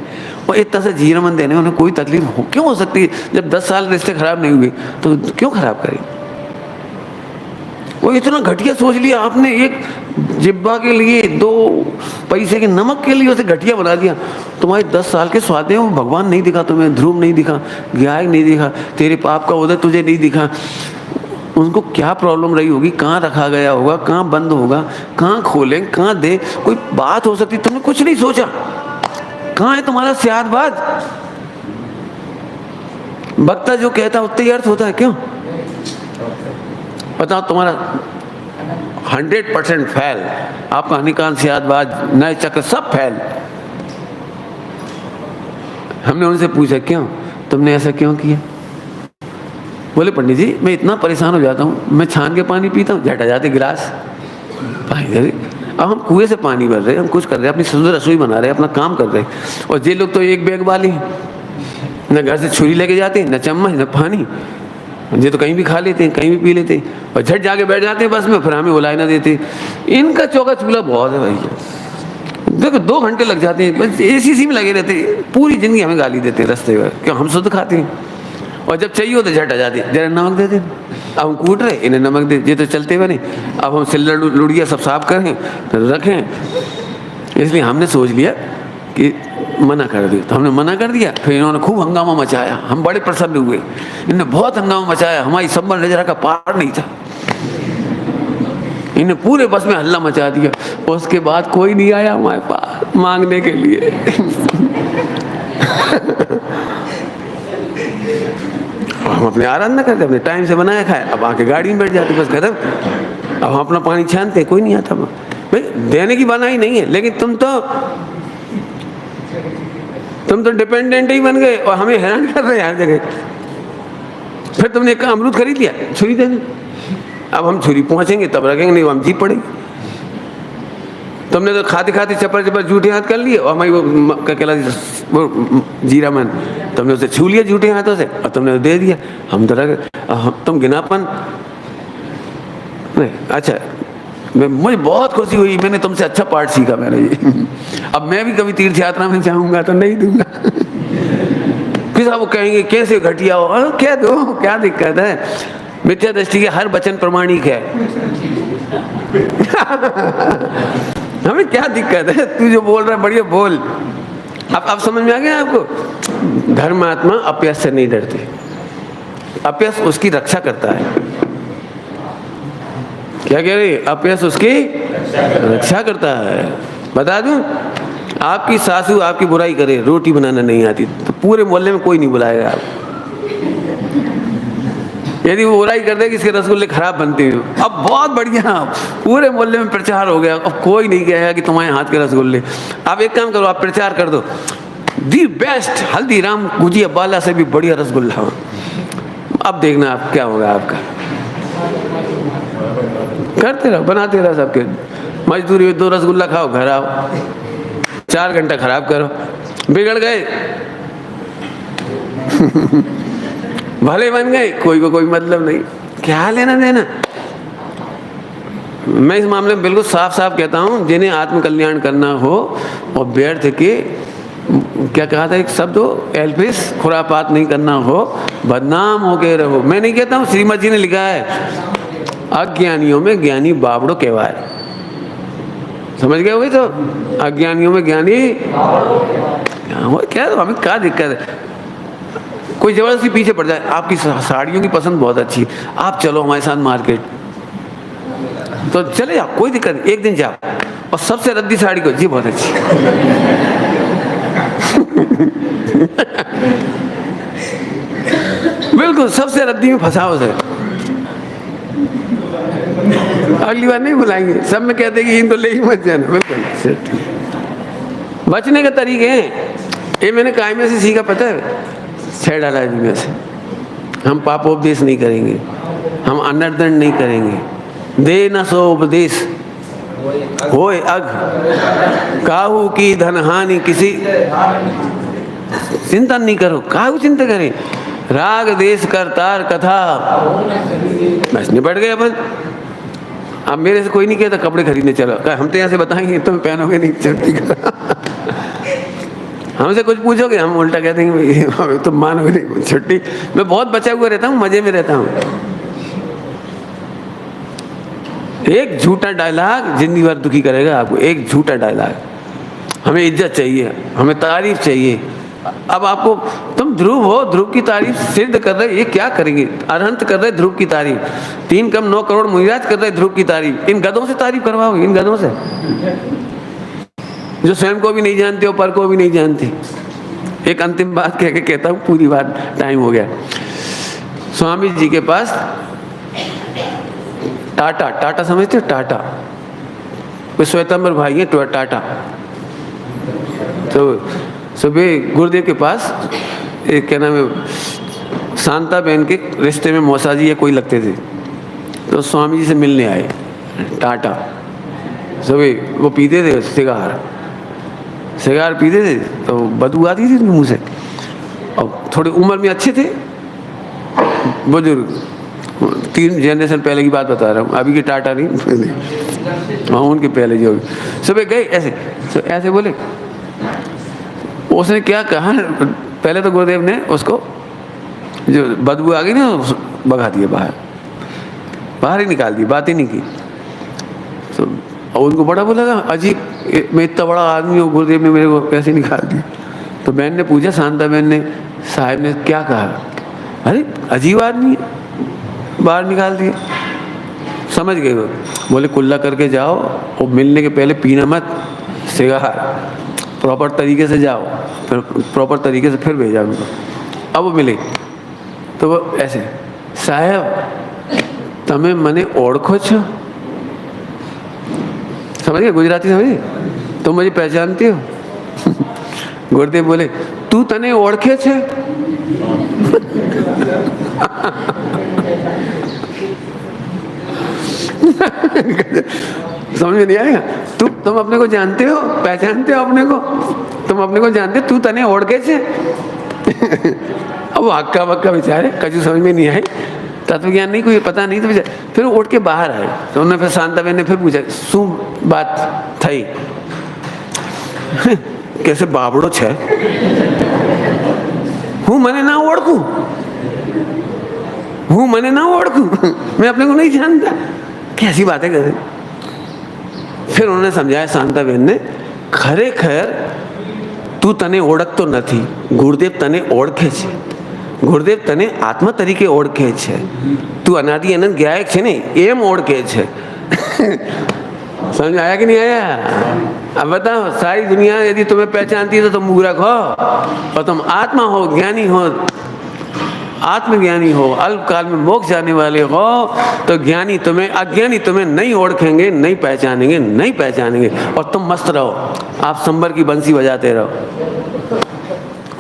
और इतना सा जीरा मन देने में उन्हें कोई तकलीफ क्यों हो सकती है? जब 10 साल रिश्ते खराब नहीं हुए तो क्यों खराब करें? वो इतना घटिया सोच लिया आपने, एक जिब्बा के लिए, 2 पैसे के नमक के लिए उसे घटिया बना दिया। तुम्हारे 10 साल के स्वाध्याय में भगवान नहीं दिखा तुम्हें, ध्रुव नहीं दिखा, गायक नहीं दिखा, तेरे पाप का उदय तुझे नहीं दिखा। उनको क्या प्रॉब्लम रही होगी? कहाँ रखा गया होगा? कहाँ बंद होगा? कहाँ खोलें? कहाँ दे? कोई बात हो सकती, तुमने कुछ नहीं सोचा। कहाँ है तुम्हारा सियादबाद? वक्ता जो कहता उतना ही अर्थ होता है। क्यों बताओ? तुम्हारा 100% फैल, आपका हनीकांत सियादबाज नए चक्र सब फैल। हमने उनसे पूछा क्यों तुमने ऐसा क्यों किया? बोले पंडित जी मैं इतना परेशान हो जाता हूँ, मैं छान के पानी पीता हूँ, झटा जाते गिलास पानी। अब हम कुएं से पानी भर रहे, हम कुछ कर रहे, अपनी सुंदर रसोई बना रहे, अपना काम कर रहे, और ये लोग तो एक बैग वाली, न घर से छुरी लेके जाते, न चम्मच, न पानी। ये तो कहीं भी खा लेते हैं, कहीं भी पी लेते हैं, और झट जाके बैठ जाते हैं बस में, फिर हमें बुलाए ना देते। इनका चौका चूल्हा बहुत है भैया, देखो 2 घंटे लग जाते हैं बस एसी में लगे रहते हैं, पूरी जिंदगी हमें गाली देते हैं रास्ते में, क्यों हम शुद्ध खाते हैं। और जब चाहिए हो तो झट आ जाती है, जरा नमक दे दे। अब हम कूट रहे, इन्हें नमक दे, ये तो चलते बने। अब हम सिल्लर लुड़िया सब साफ करें तो रखें, इसलिए हमने सोच लिया कि मना कर दिया। तो हमने मना कर दिया, फिर इन्होंने खूब हंगामा मचाया, हम बड़े प्रसन्न हुए। इन्होंने बहुत हंगामा मचाया, हमारी संबल नजरा का पार नहीं था, इन्हें पूरे बस में हल्ला मचा दिया। उसके बाद कोई नहीं आया हमारे पास मांगने के लिए। हम अपने आराधना करते, अपने टाइम से बनाया खाए, अब आके गाड़ी में बैठ जाते, बस खत्म। अब हम अपना पानी छानते, कोई नहीं आता भाई, देने की बनाई नहीं है, लेकिन तुम तो डिपेंडेंट ही बन गए और हमें हैरान कर रहे हैं हर जगह। फिर तुमने एक अमरूद खरीद लिया, छुरी दे दो। अब हम छुरी पहुंचेंगे तब रखेंगे, नहीं हम जीप पड़ेंगे। तुमने तो खाते खाते चपर चपर झूठे हाथ कर लिए, और हमारी वो क्या कहलाती वो जीरा मन, तुमने उसे छू लिया झूठे हाथों से और तुमने दे दिया। हम तो रख, तुम गिनापन नहीं। अच्छा, मुझे बहुत खुशी हुई, मैंने तुमसे अच्छा पाठ सीखा मैंने ये। अब मैं भी कभी तीर्थ यात्रा में जाऊंगा तो नहीं दूंगा। किसा वो कहेंगे कैसे घटिया हो, क्या दो, क्या दिक्कत है। मिथ्या दृष्टि के हर वचन प्रमाणिक है। हमें क्या दिक्कत है, तू जो बोल रहा है बढ़िया बोल। अब समझ में आ गया आपको। धर्मात्मा अपयश से नहीं डरते, अपयश उसकी रक्षा करता है। क्या कह रही, अपयश उसकी रक्षा करता है। बता दूं, आपकी सासू आपकी बुराई करे, रोटी बनाना नहीं आती, तो पूरे मोहल्ले में कोई नहीं बुलाएगा आप। यदि वो बुराई कर दे कि इसके रसगुल्ले खराब बनते हैं, अब बहुत बढ़िया, पूरे मोहल्ले में प्रचार हो गया, अब कोई नहीं कहेगा कि तुम्हारे हाथ के रसगुल्ले। आप एक काम करो, आप प्रचार कर दो, दी बेस्ट हल्दीराम गुजिया बाला से भी बढ़िया रसगुल्ला। अब देखना आप क्या होगा आपका। करते रहो, बनाते रहो, सबके मजदूरी 2 रसगुल्ला खाओ, घर आओ, 4 घंटा खराब करो, बिगड़ गए। भले बन गए, कोई को कोई मतलब नहीं, क्या लेना देना। मैं इस मामले में बिल्कुल साफ साफ कहता हूँ, जिन्हें आत्म कल्याण करना हो और व्यर्थ के क्या कहा था एक शब्द हो, एल्फिस खुरापात नहीं करना हो, बदनाम होके रहो। मैं नहीं कहता हूँ, श्रीमद जी ने लिखा है, अज्ञानियों में ज्ञानी बावड़ो कहवाए। समझ गए होगे तो, अज्ञानियों में ज्ञानी क्या, हमें क्या दिक्कत है। कोई जबरदस्ती पीछे पड़ जाए, आपकी साड़ियों की पसंद बहुत अच्छी, आप चलो हमारे साथ मार्केट, तो चले जाओ, कोई दिक्कत नहीं, एक दिन जाओ और सबसे रद्दी साड़ी को, जी बहुत अच्छी। बिल्कुल सबसे रद्दी में फंसाओ उसे, अगली बार नहीं बुलाएंगे। सब में कहते कि इनको ले ही मत जाना। बिल्कुल बचने के तरीके हैं, ये मैंने काय में से सीखा, पता है, 6 डाला जी में से। हम पापोपदेश नहीं करेंगे, हम अनर्दंड नहीं करेंगे, दे न सो उपदेश होए अग, काहू की धनहानि किसी चिंता नहीं करो। काहू चिंता करें, राग देश करतार कथा, बस निपट गए अपन। अब मेरे से कोई नहीं कहता कपड़े खरीदने चलो, हम तो यहाँ से बताएंगे तुम पहनोगे नहीं, चलती हमसे कुछ पूछोगे हम उल्टा कहते हैं तुम मानोगे नहीं, छुट्टी। मैं बहुत बचा हुआ रहता हूँ, मजे में रहता हूँ। एक झूठा डायलॉग जिंदगी भर दुखी करेगा आपको, एक झूठा डायलॉग। हमें इज्जत चाहिए, हमें तारीफ चाहिए। अब आपको, तुम ध्रुव हो, ध्रुव की तारीफ सिद्ध कर रहे, ये क्या करेंगे, अरहंत कर रहे ध्रुव की तारीफ, 3 कम 9 करोड़ मुनिराज कर रहे ध्रुव की तारीफ। इन गधों से तारीफ करवाओ, इन गधों से जो स्वयं को भी नहीं जानते और पर को भी नहीं जानते। एक अंतिम बात कह के कहता हूँ, पूरी बात, टाइम हो गया। स्वामी जी के पास टाटा समझते हो, टाटा कोई श्वेतांबर भाई है, टाटा। तो सुबह गुरुदेव के पास एक क्या नाम है, शांता बहन के रिश्ते में मौसा जी या कोई लगते थे, तो स्वामी जी से मिलने आए टाटा। सुबह वो पीते थे सिगार पीते थे, तो बदबू आती थी मुँह से, और थोड़ी उम्र में अच्छे थे, बुजुर्ग, 3 जनरेशन पहले की बात बता रहा हूँ, अभी के टाटा नहीं। हाँ उनके पहले जो सुबह गए ऐसे तो ऐसे बोले। उसने क्या कहा, पहले तो गुरुदेव ने उसको जो बदबू आ गई ना भगा दिया, बाहर ही निकाल दी, बात ही नहीं की। तो और उनको बड़ा वो लगा अजीब, मैं इतना बड़ा आदमी हूँ, गुरुदेव ने मेरे को कैसे निकाल दी। तो बहन ने पूछा, शांता बहन ने, साहब ने क्या कहा? अरे अजीब आदमी है, बाहर निकाल दिए। समझ गए वो। बोले कुल्ला करके जाओ और मिलने के पहले पीना मत सिगार, प्रॉपर तरीके से जाओ, फिर प्रॉपर तरीके से फिर भेजा उनको। अब वो मिले तो वो ऐसे, साहब तमें मने ओळखो छो? समझिए गुजराती, समझिए, तुम मुझे पहचानती हो? गुरुदेव बोले तू तने ओळखे छे? समझ में नहीं आएगा। तुम अपने को जानते हो, पहचानते हो अपने को, तुम अपने को जानते हो, तू तने ओळखे छे? अब वो हक्का बक्का बेचारे कछु समझ में नहीं आए, तत्व ज्ञान नहीं, कोई पता नहीं, तो बेचारे फिर उठ के बाहर आए। तो उन्होंने फिर शांता बहन ने फिर पूछा शू बात थई? कैसे बाबड़ो छे, हूँ मने ना ओळखू, हूँ मने ना ओळखू, मैं अपने को नहीं जानता, कैसी बातें कर रहे। फिर उन्होंने समझाया शांता बहन ने, खरेखर તું તને ઓળખતો નથી, ગુરુદેવ તને ઓળખે છે, ગુરુદેવ તને આત્મા તરીકે ઓળખે છે, તું અનાદિ અનંત ગાયક છે ને એમ ઓળખે છે। समझ आया कि नहीं आया? अब बताओ, सारी दुनिया यदि तुम्हें पहचानती है तो तुम मूर्ख हो, और तुम आत्मा हो, ज्ञानी हो, आत्मज्ञानी हो, अल्पकाल में मोक्ष जाने वाले हो, तो ज्ञानी तुम्हें, अज्ञानी तुम्हें नहीं ओळखेंगे, नहीं पहचानेंगे, नहीं पहचानेंगे, और तुम मस्त रहो, आप संबर की बंसी बजाते रहो।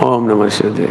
ओम नमः शिवाय।